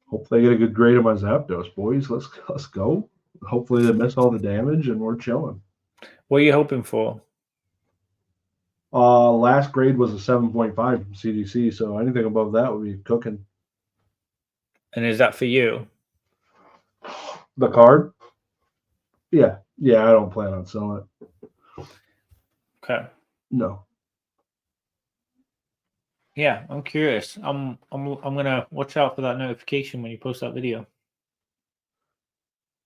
hopefully they get a good grade of my Zapdos, boys. Let's go. Hopefully they miss all the damage and we're chilling. What are you hoping for? Last grade was a 7.5 from CDC, so anything above that would be cooking. And is that for you? The card? Yeah. I don't plan on selling it. Okay. No. Yeah, I'm curious. I'm gonna watch out for that notification when you post that video.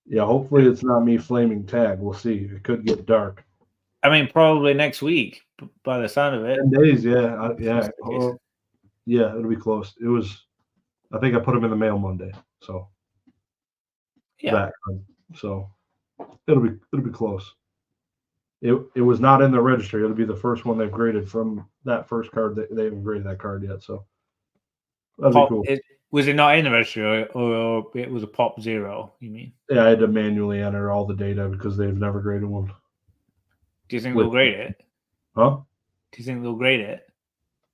Yeah, hopefully it's not me flaming Tag. We'll see. It could get dark. I mean, probably next week, by the sound of it. 10 days, yeah. Yeah, it'll be close. It was, I think I put them in the mail Monday. So, yeah. So, it'll be close. It was not in the registry. It'll be the first one they've graded from that first card. They haven't graded that card yet. So, that'd be cool. Was it not in the registry, or it was a pop 0, you mean? Yeah, I had to manually enter all the data because they've never graded one. Do you think they'll grade it? Huh? Do you think they'll grade it?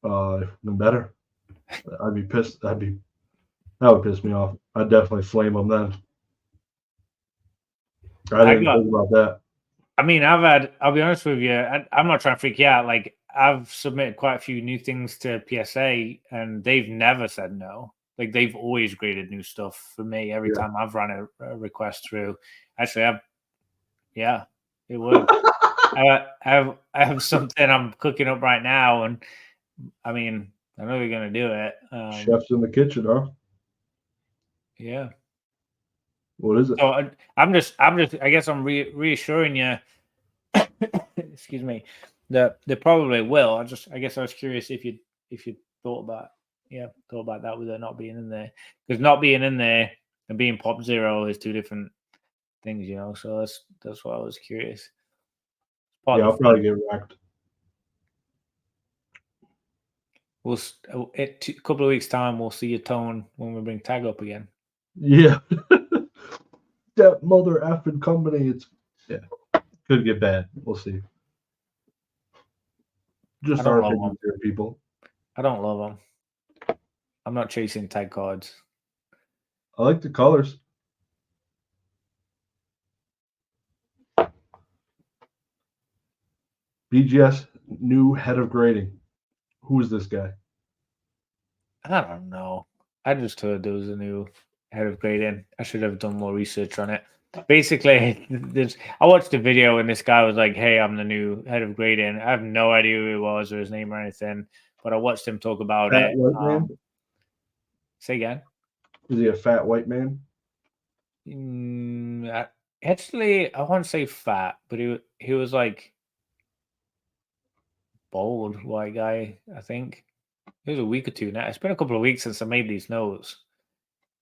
Even better. I'd be pissed. That would piss me off. I'd definitely flame them then. I didn't think about that. I mean, I'll be honest with you, I'm not trying to freak you out. Like, I've submitted quite a few new things to PSA, and they've never said no. Like, they've always graded new stuff for me every time I've run a request through. Actually, it would. I have something I'm cooking up right now, and I mean, I know you're gonna do it. Chef's in the kitchen, huh? Yeah. What is it? So I'm just. I guess I'm reassuring you. Excuse me. That they probably will. I guess I was curious if you thought about that with it not being in there, because not being in there and being pop zero is two different things, you know. So that's why I was curious. Yeah, I'll probably get wrecked. We'll a couple of weeks time we'll see your tone when we bring tag up again. Yeah. That mother effing company, could get bad. We'll see. Just our opinion here, people. I don't love them. I'm not chasing tag cards. I like the colors. BGS new head of grading. Who is this guy? I don't know. I just heard there was a new head of grading. I should have done more research on it. Basically, I watched a video and this guy was like, "Hey, I'm the new head of grading." I have no idea who he was or his name or anything, but I watched him talk about Fat it. white man? Say again. Is he a fat white man? Actually, I won't say fat, but he was like bald white guy. I think it was a week or two now. It's been a couple of weeks since I made these notes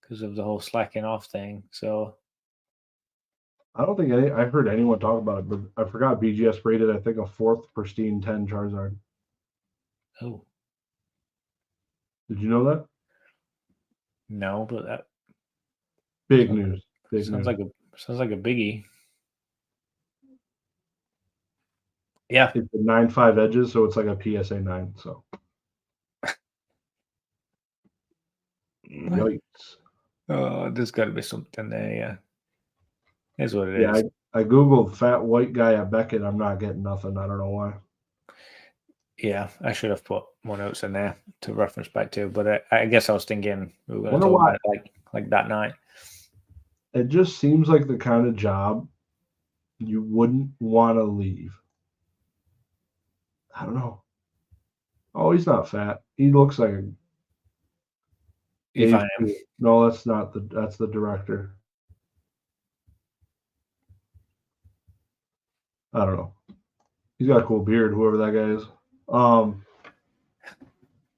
because of the whole slacking off thing. So I don't think I heard anyone talk about it, but I forgot BGS rated, I think, a 4th pristine 10 Charizard. Oh. Did you know that? No, but that big news. Sounds like a biggie. Yeah. It's a 9.5 edges, so it's like a PSA 9. So yikes. Oh, there's got to be something there. Yeah. Here's what it is. I googled fat white guy at Beckett. I'm not getting nothing. I don't know why. Yeah, I should have put more notes in there to reference back to, but I guess I was thinking we were going to talk about it like that night. It just seems like the kind of job you wouldn't want to leave. I don't know. Oh, he's not fat. He looks like a. No, that's not that's the director. I don't know. He's got a cool beard, whoever that guy is.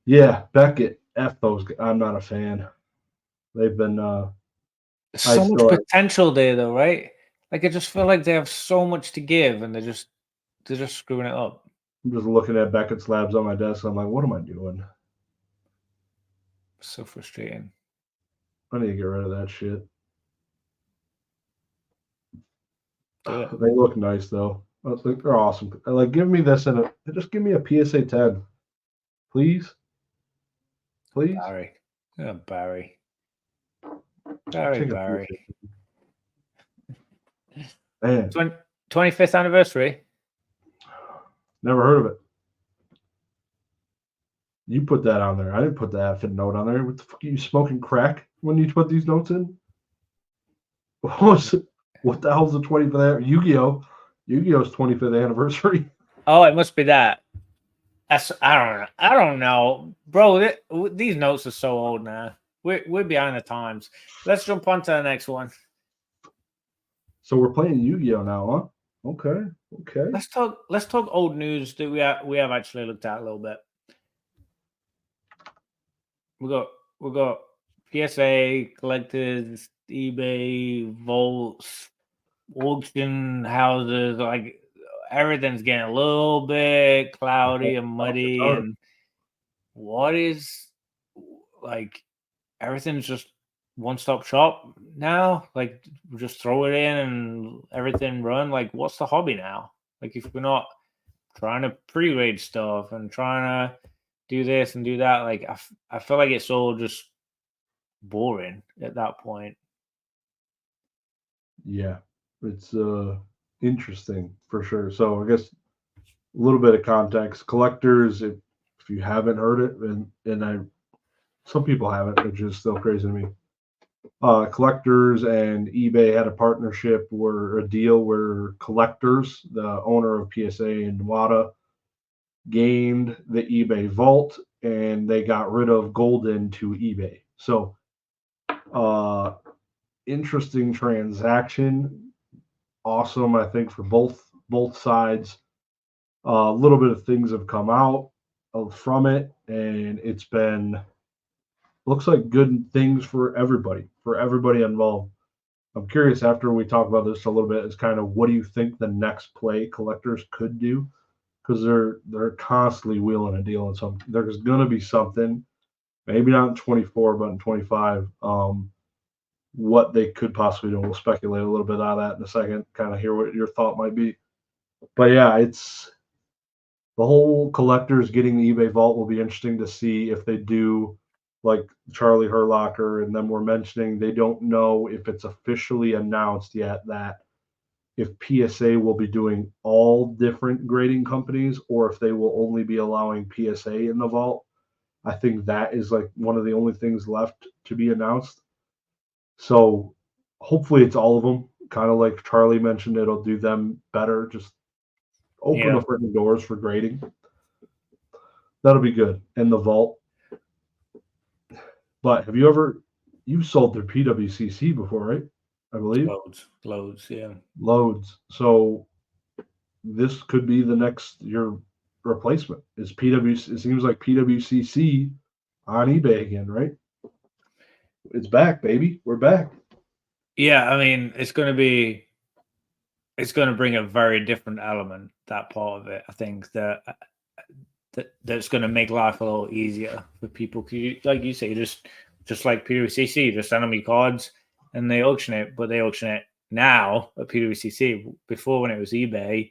Yeah, Beckett. F those. I'm not a fan. They've been. So much potential there, though, right? Like I just feel like they have so much to give, and they're just screwing it up. I'm just looking at Beckett slabs on my desk. I'm like, what am I doing? So frustrating. I need to get rid of that shit. Do it. They look nice though. They're awesome. Like, give me this and just give me a PSA 10, please. Please. Barry. Oh, Barry. 25th anniversary. Never heard of it. You put that on there. I didn't put that note on there. What the fuck are you smoking crack when you put these notes in? What the hell's the 25th? Yu-Gi-Oh! Yu-Gi-Oh's 25th anniversary. Oh, it must be that. I don't know, bro. These notes are so old now. We're behind the times. Let's jump on to the next one. So we're playing Yu-Gi-Oh now, huh? Okay. Let's talk old news that we have actually looked at a little bit. We got PSA, collectors, eBay, vaults, auction houses. Like everything's getting a little bit cloudy and muddy. And what is like everything's just one-stop shop now? Like just throw it in and everything run. Like what's the hobby now? Like if we're not trying to pre-grade stuff and trying to do this and do that, like I feel like it's all just boring at that point. Yeah, it's Interesting for sure. So I guess a little bit of context. Collectors, if you haven't heard it, and some people haven't, which is still crazy to me. Collectors and eBay had a partnership where a deal where collectors, the owner of PSA and Wada, gained the eBay vault and they got rid of Golden to eBay. So, interesting transaction. Awesome, I think, for both sides. A little bit of things have come out from it, and it's been looks like good things for everybody involved. I'm curious after we talk about this a little bit is kind of what do you think the next play collectors could do? Because they're constantly wheeling a deal on something. There's gonna be something, maybe not in 24, but in 25. What they could possibly do. We'll speculate a little bit on that in a second, kind of hear what your thought might be. But yeah, it's the whole collectors getting the eBay vault will be interesting to see if they do like Charlie Herlocker and them were mentioning they don't know if it's officially announced yet that if PSA will be doing all different grading companies or if they will only be allowing PSA in the vault. I think that is like one of the only things left to be announced. So hopefully it's all of them. Kind of like Charlie mentioned, it'll do them better. Just open the freaking doors for grading. That'll be good. And the vault. But have you sold through PWCC before, right? I believe. Loads, yeah. Loads. So this could be the next your replacement. Is PWC? It seems like PWCC on eBay again, right? It's back, baby. We're back. Yeah, I mean, it's going to bring a very different element, that part of it. I think that's going to make life a little easier for people. Like you say, just like PWCC, just send them your cards and they auction it, but they auction it now at PWCC. Before, when it was eBay,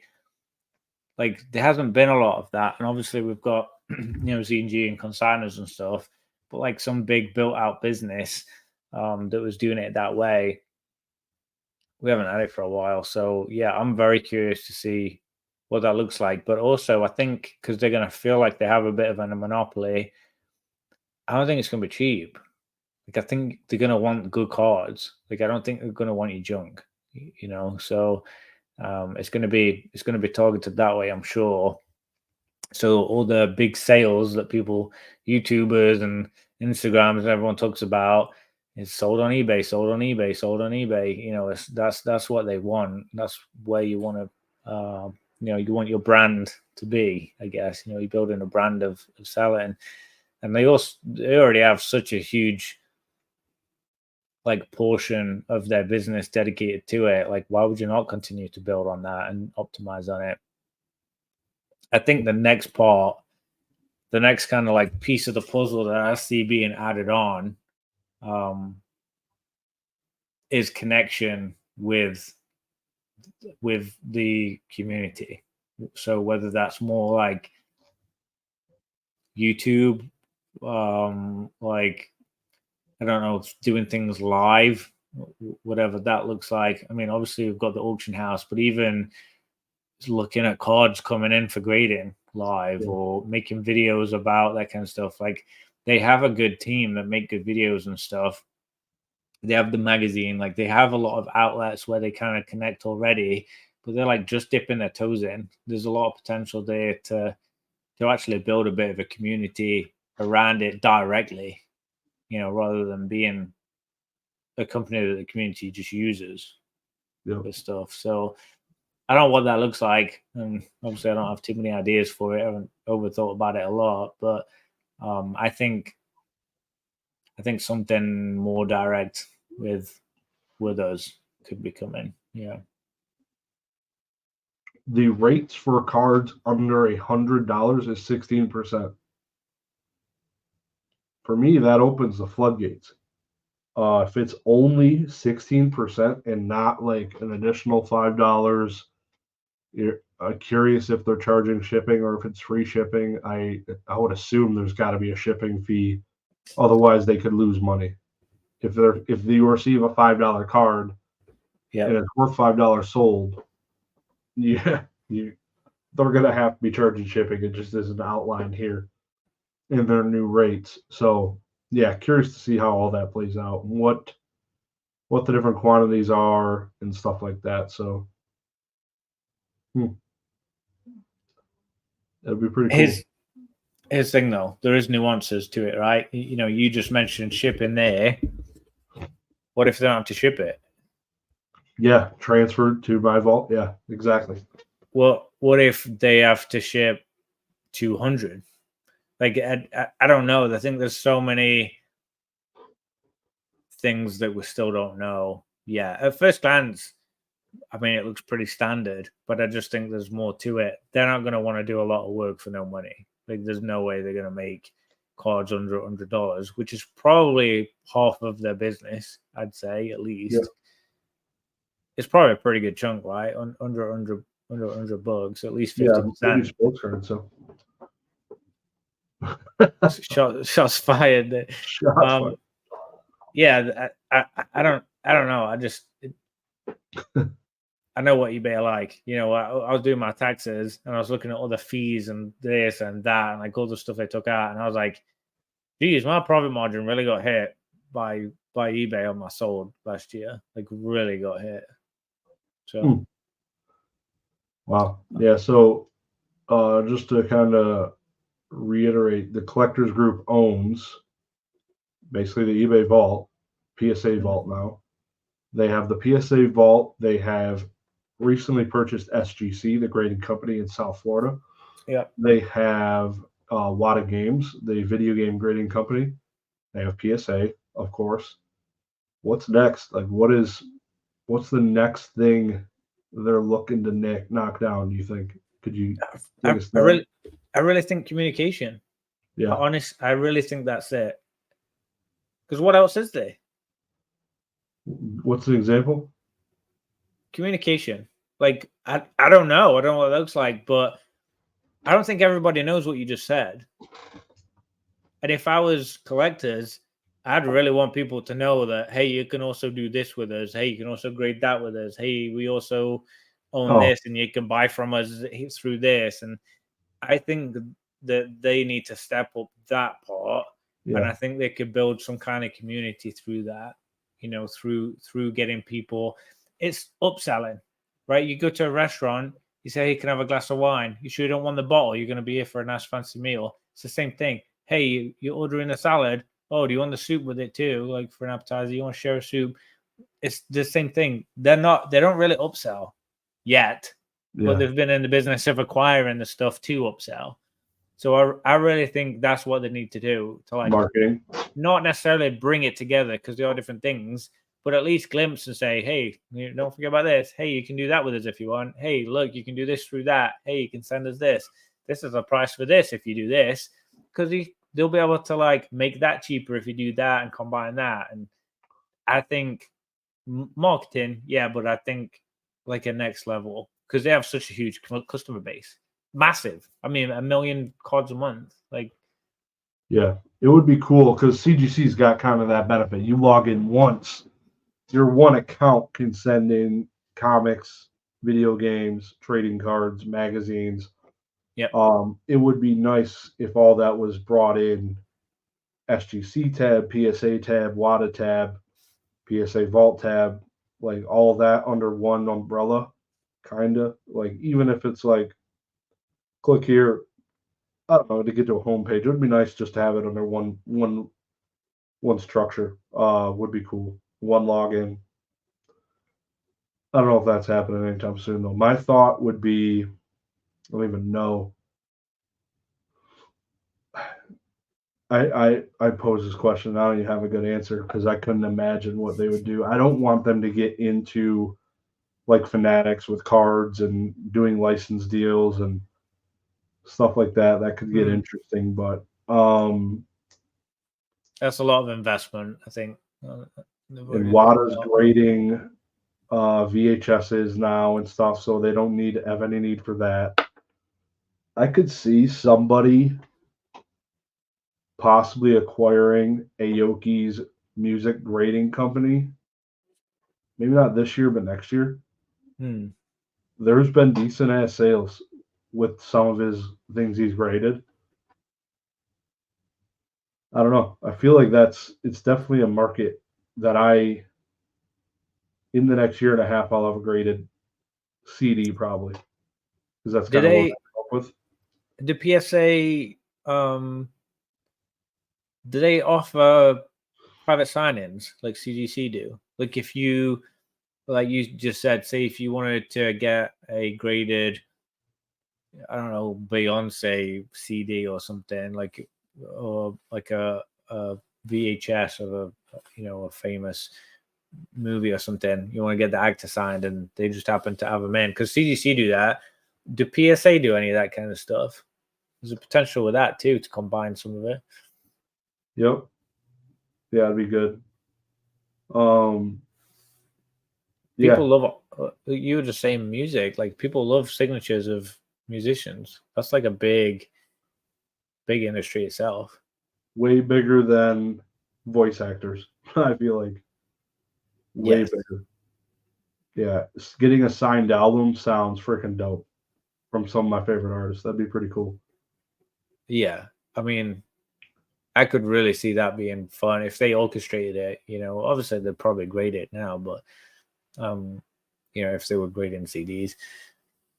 like there hasn't been a lot of that. And obviously we've got, Z&G and consigners and stuff, but like some big built out business that was doing it that way, we haven't had it for a while. So yeah, I'm very curious to see what that looks like. But also I think because they're going to feel like they have a bit of a monopoly, I don't think it's going to be cheap. Like I think they're going to want good cards. Like I don't think they're going to want you junk, So it's going to be targeted that way, I'm sure. So all the big sales that people, YouTubers and Instagrams and everyone talks about, is sold on eBay, sold on eBay, sold on eBay. That's what they want. That's where you want to, you want your brand to be. I guess you're building a brand of selling, and they already have such a huge like portion of their business dedicated to it. Like, why would you not continue to build on that and optimize on it? I think the next kind of like piece of the puzzle that I see being added on is connection with the community. So whether that's more like YouTube, like I don't know, doing things live, whatever that looks like. I mean, obviously we've got the auction house, but even looking at cards coming in for grading live or making videos about that kind of stuff. Like they have a good team that make good videos and stuff. They have the magazine, like they have a lot of outlets where they kind of connect already, but they're like just dipping their toes in. There's a lot of potential there to actually build a bit of a community around it directly, rather than being a company that the community just uses for stuff. So I don't know what that looks like, and obviously I don't have too many ideas for it. I haven't overthought about it a lot, but I think something more direct with us could be coming. Yeah. The rates for cards under $100 is 16%. For me, that opens the floodgates. If it's only 16% and not like an additional $5, I'm curious if they're charging shipping or if it's free shipping. I would assume there's got to be a shipping fee, otherwise they could lose money. If you receive a $5 card and it's worth $5 sold, Yeah, they're gonna have to be charging shipping. It just isn't outlined here in their new rates. So yeah, curious to see how all that plays out and what the different quantities are and stuff like that. So that'd be pretty cool. Here's the thing though, there is nuances to it, right? You just mentioned shipping there. What if they don't have to ship it? Yeah, transferred to my vault. Yeah, exactly. What if they have to ship 200? Like, I don't know. I think there's so many things that we still don't know. Yeah, at first glance, I mean, it looks pretty standard, but I just think there's more to it. They're not going to want to do a lot of work for no money. Like, there's no way they're going to make cards under $100, which is probably half of their business, I'd say, at least. Yeah. It's probably a pretty good chunk, right? Under $100, at least 50%. Yeah, sports cards, so. Shots fired. Yeah, I don't know. I just I know what eBay are like. I was doing my taxes and I was looking at all the fees and this and that and like all the stuff they took out, and I was like, geez, my profit margin really got hit by eBay on my sold last year. Like, really got hit. So wow. Yeah, so just to kind of reiterate, the Collectors Group owns basically the eBay vault, PSA vault now. They have the PSA vault. They have recently purchased SGC, the grading company in South Florida. Yeah. They have Wada Games, the video game grading company. They have PSA, of course. What's next? Like, what's the next thing they're looking to knock down? Do you think? Could you? I really think communication. Yeah. I really think that's it. Because what else is there? What's an example? Communication. Like, I don't know. I don't know what it looks like, but I don't think everybody knows what you just said. And if I was collectors, I'd really want people to know that, hey, you can also do this with us. Hey, you can also grade that with us. Hey, we also own this, and you can buy from us through this. And I think that they need to step up that part. Yeah. And I think they could build some kind of community through that, through getting people. It's upselling, right? You go to a restaurant, you say, hey, you can have a glass of wine. You sure you don't want the bottle? You're going to be here for a nice fancy meal. It's the same thing. Hey, you're ordering a salad. Oh, do you want the soup with it too? Like, for an appetizer, you want to share a soup? It's the same thing. They don't really upsell yet, but they've been in the business of acquiring the stuff to upsell. So I really think that's what they need to do to, like, marketing, not necessarily bring it together because they are different things, but at least glimpse and say, hey, don't forget about this. Hey, you can do that with us if you want. Hey, look, you can do this through that. Hey, you can send us this. This is a price for this if you do this, because they'll be able to, like, make that cheaper if you do that and combine that. And I think marketing, yeah, but I think like a next level, because they have such a huge customer base. Massive. I mean, 1 million cards a month. Like, yeah, it would be cool because CGC's got kind of that benefit. You log in once, your one account can send in comics, video games, trading cards, magazines. Yeah. It would be nice if all that was brought in. SGC tab, PSA tab, WADA tab, PSA Vault tab, like all that under one umbrella, kind of. Like, even if it's like, click here, I don't know, to get to a homepage. It would be nice just to have it under one structure. Would be cool. One login. I don't know if that's happening anytime soon though. My thought would be, I don't even know. I pose this question. I don't even have a good answer because I couldn't imagine what they would do. I don't want them to get into like Fanatics with cards and doing license deals and stuff like that. That could get interesting, but that's a lot of investment, I think. And WADA's grading VHSs now and stuff, so they don't have any need for that. I could see somebody possibly acquiring Aoki's music grading company. Maybe not this year, but next year. there's been decent ass sales with some of his things he's graded. I don't know. I feel like it's definitely a market that in the next year and a half I'll have a graded CD probably because that's Did kind of what I they come up with. the PSA do they offer private sign-ins like CGC do? Like if you, like you just said, say if you wanted to get a graded, I don't know, Beyonce CD or something, like, or like a VHS of a famous movie or something, you want to get the actor signed, and they just happen to have them in because CGC do that. Do PSA do any of that kind of stuff? There's a potential with that too to combine some of it. Yep. Yeah, it'd be good. Yeah. People love, you were just saying music, like people love signatures of musicians. That's like a big industry itself. Way bigger than voice actors. I feel like way Yes. bigger. Yeah, getting a signed album sounds freaking dope from some of my favorite artists. That'd be pretty cool. Yeah. I mean, I could really see that being fun if they orchestrated it. Obviously they'd probably grade it now, but if they were grading CDs.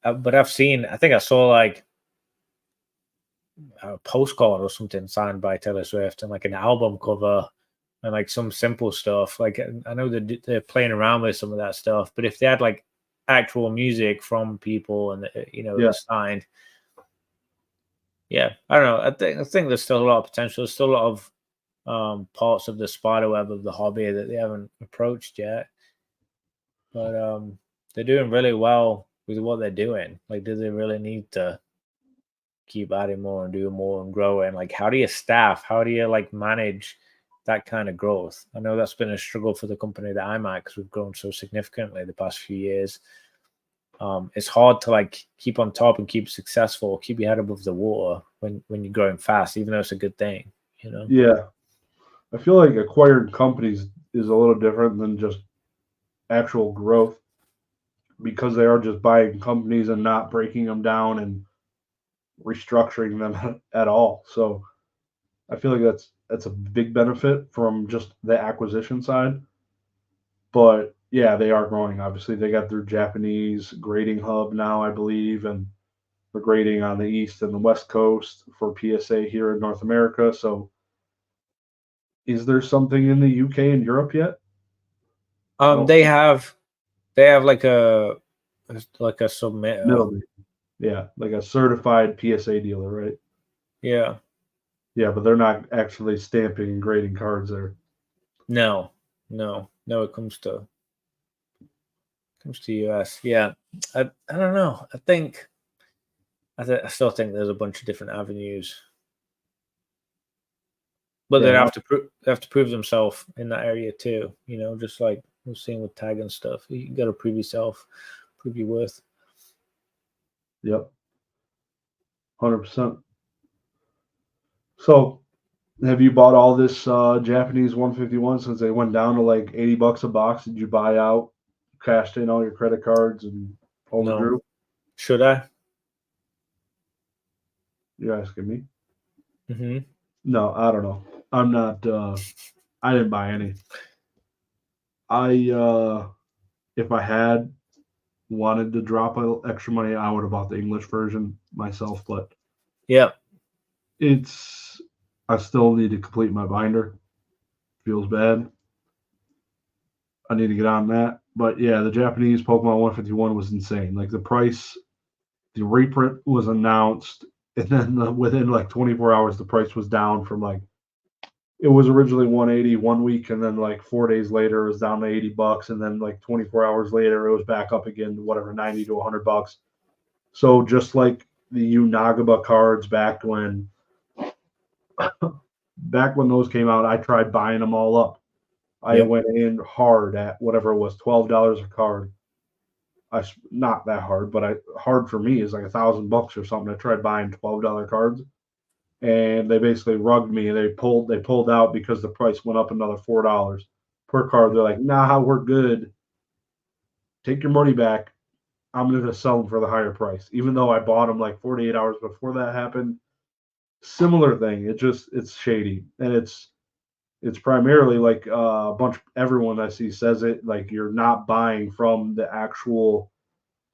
But I think I saw like a postcard or something signed by Taylor Swift and like an album cover and like some simple stuff. Like I know they're playing around with some of that stuff, but if they had like actual music from people and Yeah. signed, yeah, I don't know. I think there's still a lot of potential. There's still a lot of parts of the spider web of the hobby that they haven't approached yet, but they're doing really well with what they're doing. Like, do they really need to keep adding more and do more and growing? Like, how do you staff? How do you like manage that kind of growth? I know that's been a struggle for the company that I'm at because we've grown so significantly the past few years. It's hard to like keep on top and keep successful, keep your head above the water when you're growing fast, even though it's a good thing. Yeah. I feel like acquired companies is a little different than just actual growth because they are just buying companies and not breaking them down and restructuring them at all. So I feel like that's a big benefit from just the acquisition side. But yeah, they are growing. Obviously, they got their Japanese grading hub now, I believe, and they're grading on the east and the west coast for PSA here in North America. So, is there something in the UK and Europe yet? They have like a submit. Middle, yeah, like a certified PSA dealer, right? Yeah. Yeah, but they're not actually stamping and grading cards there. No. It comes to US. Yeah. I don't know. I still think there's a bunch of different avenues, but Yeah, they have to prove themselves in that area too. Just like we're seeing with tag and stuff, you got to prove yourself, prove your worth. yep, 100%. So, have you bought all this Japanese 151 since they went down to like $80 a box? Did you buy out, cashed in all your credit cards, and overdrew? No. Should I? You're asking me? Mm-hmm. No, I don't know. I'm not. I didn't buy any. If I had wanted to drop extra money, I would have bought the English version myself. But Yeah. I still need to complete my binder. Feels bad. I need to get on that. But yeah, the Japanese Pokemon 151 was insane. Like the price, the reprint was announced, and then within like 24 hours, the price was down from like it was originally 180 one week, and then like 4 days later, it was down to $80, and then like 24 hours later, it was back up again to whatever 90 to $100. So just like the Unagaba cards back when those came out, I tried buying them all up. I went in hard at whatever it was, $12 a card. Not that hard, but hard for me is like $1,000 or something. I tried buying $12 cards, and they basically rugged me. They pulled out because the price went up another $4 per card. They're like, "Nah, we're good. Take your money back." I'm going to sell them for the higher price, even though I bought them like 48 hours before that happened. Similar thing. It's shady, and it's primarily like a bunch. Everyone I see says it, like you're not buying from the actual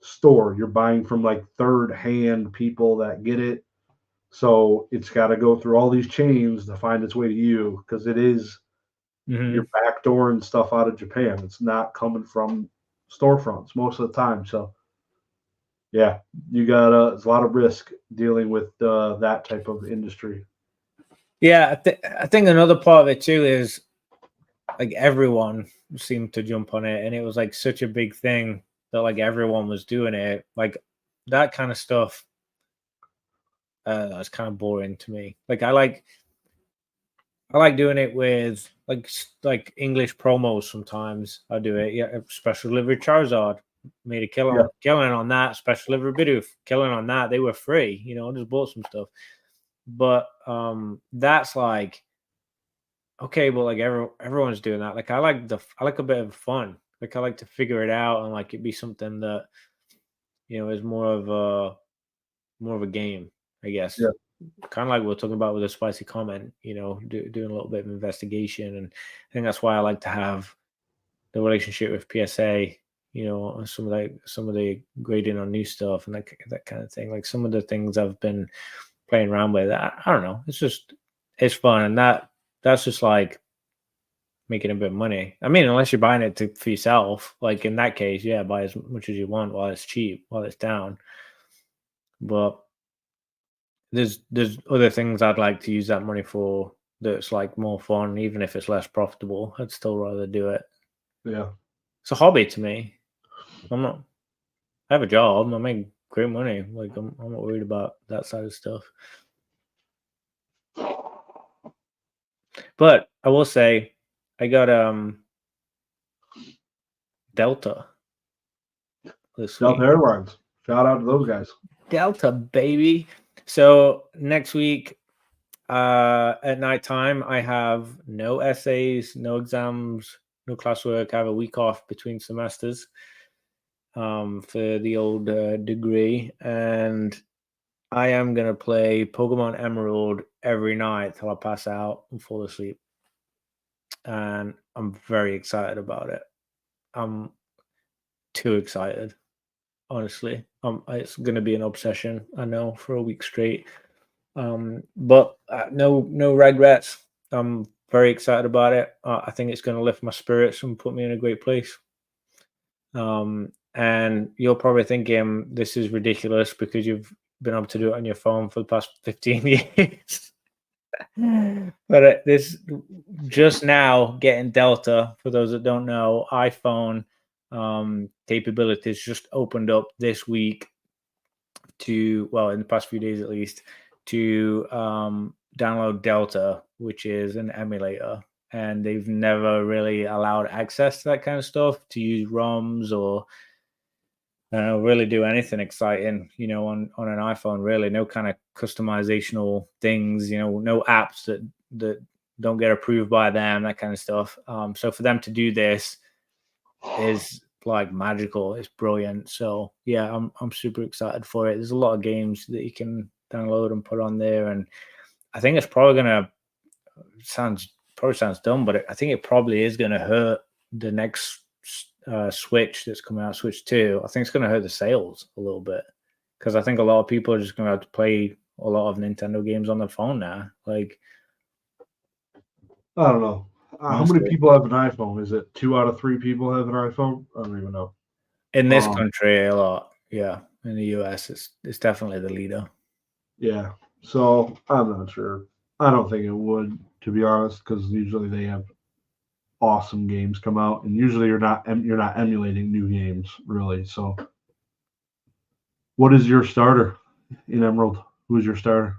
store. You're buying from like third hand people that get it. So it's got to go through all these chains to find its way to you, because it is you're backdooring stuff out of Japan. It's not coming from storefronts most of the time. So yeah, you got it's a lot of risk dealing with that type of industry. Yeah, I think another part of it too is like everyone seemed to jump on it, and it was like such a big thing that like everyone was doing it. Like that kind of stuff. That's kind of boring to me. Like I like doing it with like English promos. Sometimes I do it. Yeah, special delivery Charizard, made a killing on that. Special delivery Bidoof, killing on that. They were free. You know, I just bought some stuff. But that's like okay, but like everyone's doing that. Like I like a bit of fun. Like I like to figure it out and like it be something that is more of a game, I guess. Yeah. Kind of like we we're talking about with a spicy comment, doing a little bit of investigation, and I think that's why I like to have the relationship with PSA. Some of the grading on new stuff and that kind of thing. Like some of the things I've been playing around with, I don't know. It's fun, and that's just like making a bit of money. I mean, unless you're buying it for yourself, like in that case, yeah, buy as much as you want while it's cheap, while it's down. But there's other things I'd like to use that money for that's like more fun, even if it's less profitable. I'd still rather do it. Yeah. It's a hobby to me. I have a job. I make great money. Like I'm not worried about that side of stuff. But I will say I got Delta this week. Delta Airlines. Shout out to those guys. Delta, baby. So next week at nighttime, I have no essays, no exams, no classwork. I have a week off between semesters for the old degree. And I am going to play Pokemon Emerald every night till I pass out and fall asleep. And I'm very excited about it. I'm too excited, honestly. It's going to be an obsession, I know, for a week straight. But no regrets. I'm very excited about it. I think it's going to lift my spirits and put me in a great place. And you're probably thinking this is ridiculous because you've been able to do it on your phone for the past 15 years. But this just now getting Delta, for those that don't know, iPhone capabilities just opened up this week in the past few days at least, to download Delta, which is an emulator. And they've never really allowed access to that kind of stuff, to use ROMs or really do anything exciting, on an iPhone. Really, no kind of customizational things, no apps that don't get approved by them, that kind of stuff. So for them to do this is like magical. It's brilliant. So yeah, I'm super excited for it. There's a lot of games that you can download and put on there, and I think it's probably gonna sounds dumb, but I think it probably is gonna hurt the next Switch that's coming out, Switch 2. I think it's gonna hurt the sales a little bit because I think a lot of people are just gonna have to play a lot of Nintendo games on their phone now. Like, I don't know. How many people have an iPhone? Is it 2 out of 3 people have an iPhone? I don't even know. In this country, a lot. Yeah. In the US, it's definitely the leader. Yeah. So I'm not sure. I don't think it would, to be honest, because usually they have awesome games come out, and usually you're not emulating new games really. So, what is your starter in Emerald? Who's your starter?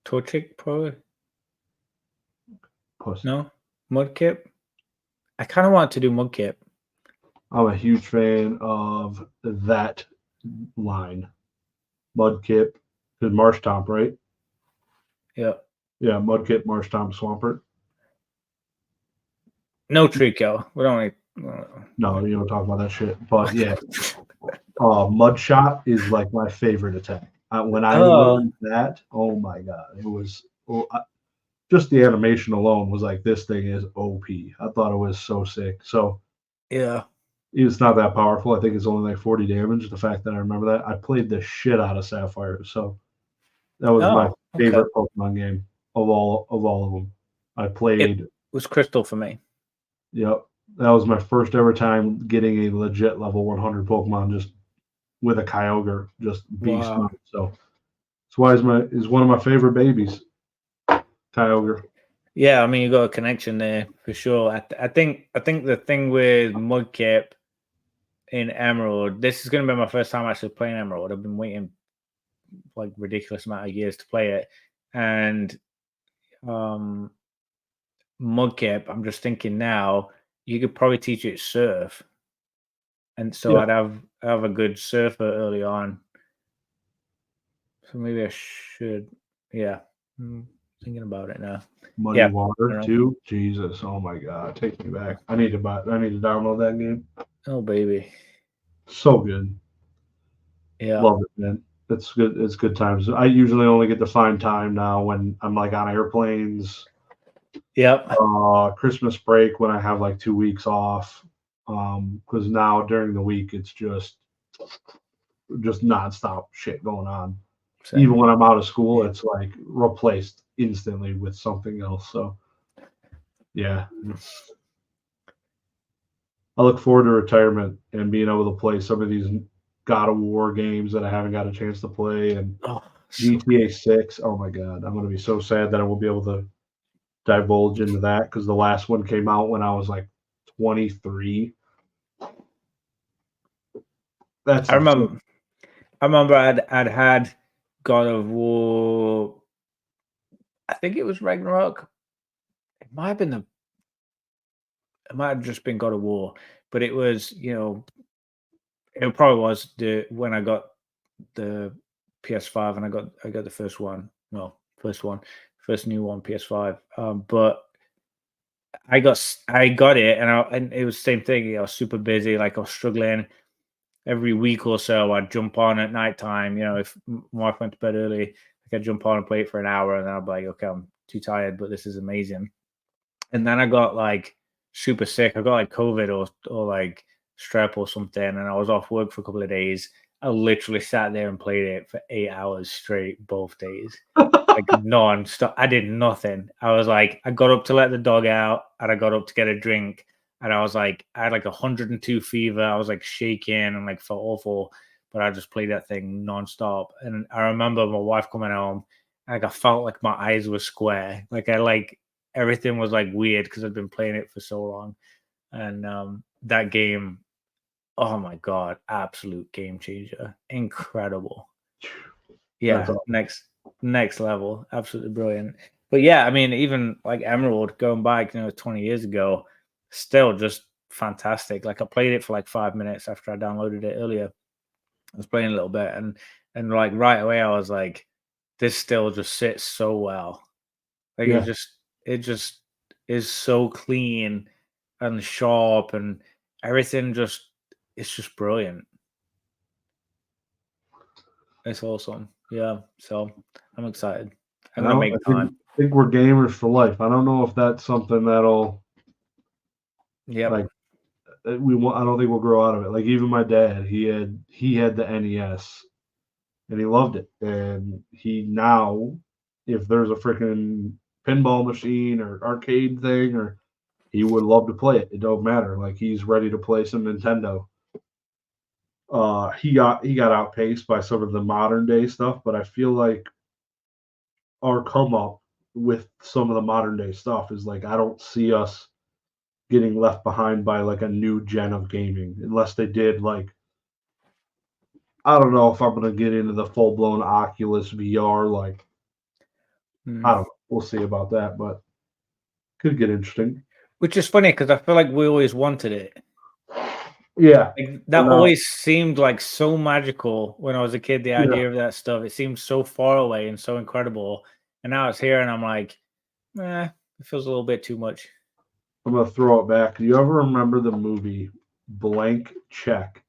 Torchic, probably. Puss. No, Mudkip. I kind of want to do Mudkip. I'm a huge fan of that line. Mudkip, is Marshtomp, right? Yeah. Yeah, Mudkip, Marshtomp, Swampert. No Trico. We don't need. No, you don't talk about that shit. But yeah, Mudshot is like my favorite attack. When I learned that, oh my god, it was just the animation alone was like, this thing is OP. I thought it was so sick. So yeah, it's not that powerful. I think it's only like 40 damage. The fact that I remember that, I played the shit out of Sapphire. So that was my favorite Pokemon game of all of them. I played. It was Crystal for me. Yep, that was my first ever time getting a legit level 100 Pokemon just with a Kyogre, just beast mode. So that's why is one of my favorite babies, Kyogre. Yeah, I mean you got a connection there for sure. I think the thing with Mudkip in Emerald, this is going to be my first time actually playing Emerald. I've been waiting like ridiculous amount of years to play it, and Mudkip, I'm just thinking now you could probably teach it Surf, and so I'd have a good surfer early on. So maybe I should. Yeah, I'm thinking about it now. Muddy Water too. Jesus, oh my god, take me back. I need to download that game. Oh baby, so good. Yeah, love it, man. It's good. It's good times. I usually only get to find time now when I'm like on airplanes. Yep. Christmas break when I have like 2 weeks off. Because now during the week it's just nonstop shit going on. Same. Even when I'm out of school, it's like replaced instantly with something else. So yeah, I look forward to retirement and being able to play some of these God of War games that I haven't got a chance to play, and GTA 6. Oh my god, I'm gonna be so sad that I won't be able to divulge into that because the last one came out when I was like 23. I remember I'd had God of War. I think it was Ragnarok. It might have just been God of War, but it was, it probably was when I got the PS5 and I got the first one. Well, first new one, PS5. But I got it, and it was the same thing. I was super busy, like I was struggling. Every week or so, I'd jump on at nighttime. If my wife went to bed early, I could jump on and play it for an hour, and then I'd be like, okay, I'm too tired, but this is amazing. And then I got like super sick. I got like COVID or like strep or something, and I was off work for a couple of days. I literally sat there and played it for 8 hours straight, both days, like non-stop. I did nothing. I was like, I got up to let the dog out, and I got up to get a drink, and I was like, I had like 102 fever. I was like shaking and like felt awful, but I just played that thing non-stop. And I remember my wife coming home, like I felt like my eyes were square, everything was like weird because I'd been playing it for so long. And that game, oh my god, absolute game changer, incredible. Yeah, awesome. next level, absolutely brilliant. But yeah, I mean, even like Emerald, going back 20 years ago, still just fantastic. Like I played it for like 5 minutes after I downloaded it earlier. I was playing a little bit, and like right away I was like, this still just sits so well. Like it just is so clean and sharp, and everything it's just brilliant. It's awesome. Yeah. So I'm excited. I'm gonna make time. I think we're gamers for life. I don't know if that's something that'll like I don't think we'll grow out of it. Like even my dad, he had the NES and he loved it. And he now, if there's a freaking pinball machine or arcade thing, or he would love to play it. It don't matter. Like he's ready to play some Nintendo. He got outpaced by some of the modern day stuff, but I feel like our come up with some of the modern day stuff is like I don't see us getting left behind by like a new gen of gaming unless they did like I don't know if I'm gonna get into the full blown Oculus VR like I don't know. We'll see about that, but could get interesting. Which is funny because I feel like we always wanted it. Yeah, like, that always seemed like so magical when I was a kid. The idea of that stuff, it seemed so far away and so incredible, and now it's here, and I'm like, it feels a little bit too much. I'm gonna throw it back. Do you ever remember the movie Blank Check?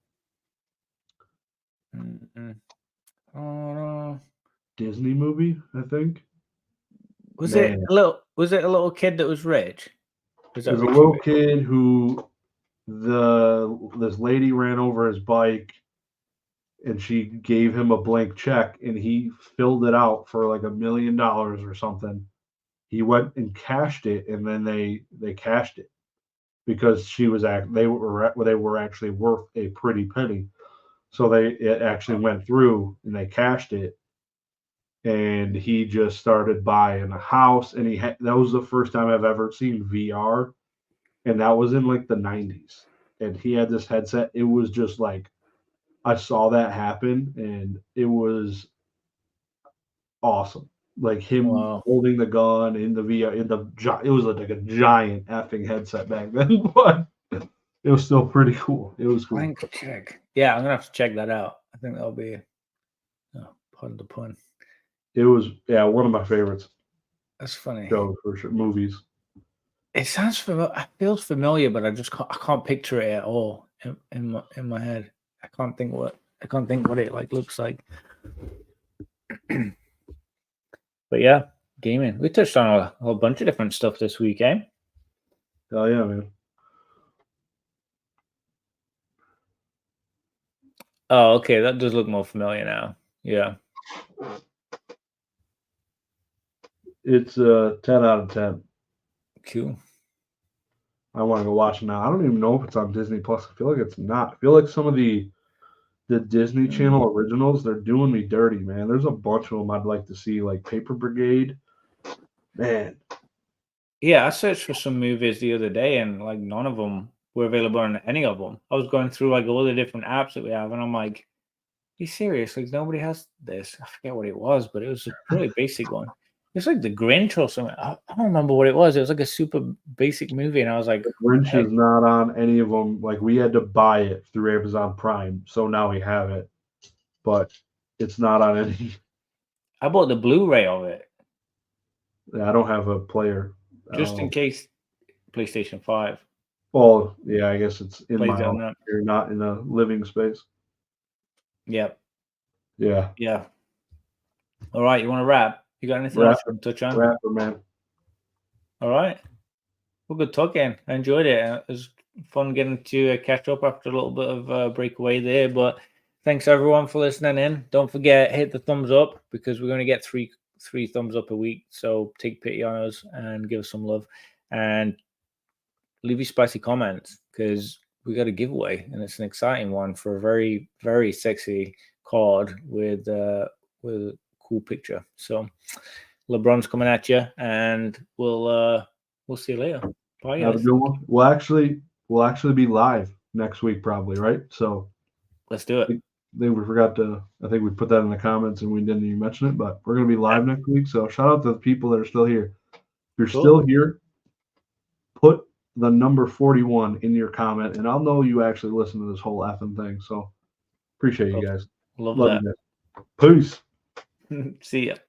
Disney movie, I think. Was it a little kid that was rich? Was that There's a Richie little Rich? kid who this lady ran over his bike and she gave him a blank check and he filled it out for like $1 million or something. He went and cashed it and then they cashed it because they were actually worth a pretty penny. So it actually went through and they cashed it, and he just started buying a house, and that was the first time I've ever seen VR, and that was in like the 90s. And he had this headset. It was just like I saw that happen, and it was awesome. Like him holding the gun in the VR it was like a giant effing headset back then, but it was still pretty cool. It was cool. Blank check. Yeah, I'm gonna have to check that out. I think that'll be pardon the pun. It was one of my favorites. That's funny. Shows for sure, movies. It sounds familiar. It feels familiar, but I can't picture it at all in my head. I can't think what it like looks like. But yeah, gaming. We touched on a whole bunch of different stuff this week, eh? Oh yeah, man. Oh, okay. That does look more familiar now. Yeah. It's 10 out of 10. Cool. I want to go watch it now. I don't even know if it's on Disney Plus. I feel like it's not. I feel like some of the Disney Channel originals, they're doing me dirty, man. There's a bunch of them I'd like to see, like Paper Brigade. Man. Yeah, I searched for some movies the other day, and like none of them were available on any of them. I was going through like all the different apps that we have, and I'm like, "Are you serious? Like nobody has this." I forget what it was, but it was a really basic one. It's like The Grinch or something. I don't remember what it was. It was like a super basic movie, and I was like, The Grinch is not on any of them. Like we had to buy it through Amazon Prime, so now we have it, but it's not on any. I bought the Blu-ray of it. I don't have a player. Just in case PlayStation 5. Well, yeah, I guess it's in my on house. You're not in a living space. Yep. Yeah. Yeah. All right, you want to wrap? You got anything else you want to touch on? Rapper, man. All right. Well, good talking. I enjoyed it. It was fun getting to catch up after a little bit of a breakaway there. But thanks everyone for listening in. Don't forget, hit the thumbs up because we're going to get three thumbs up a week. So take pity on us and give us some love, and leave your spicy comments because we got a giveaway and it's an exciting one for a very, very sexy card with a cool picture. So LeBron's coming at you, and we'll see you later. Bye, guys. Have a good one. We'll actually be live next week, probably, right? So let's do it. I think we put that in the comments and we didn't even mention it, but we're gonna be live next week. So shout out to the people that are still here. If you're still here, put the number 41 in your comment, and I'll know you actually listen to this whole effing thing. So appreciate you guys. Love that. You guys. Peace. See ya.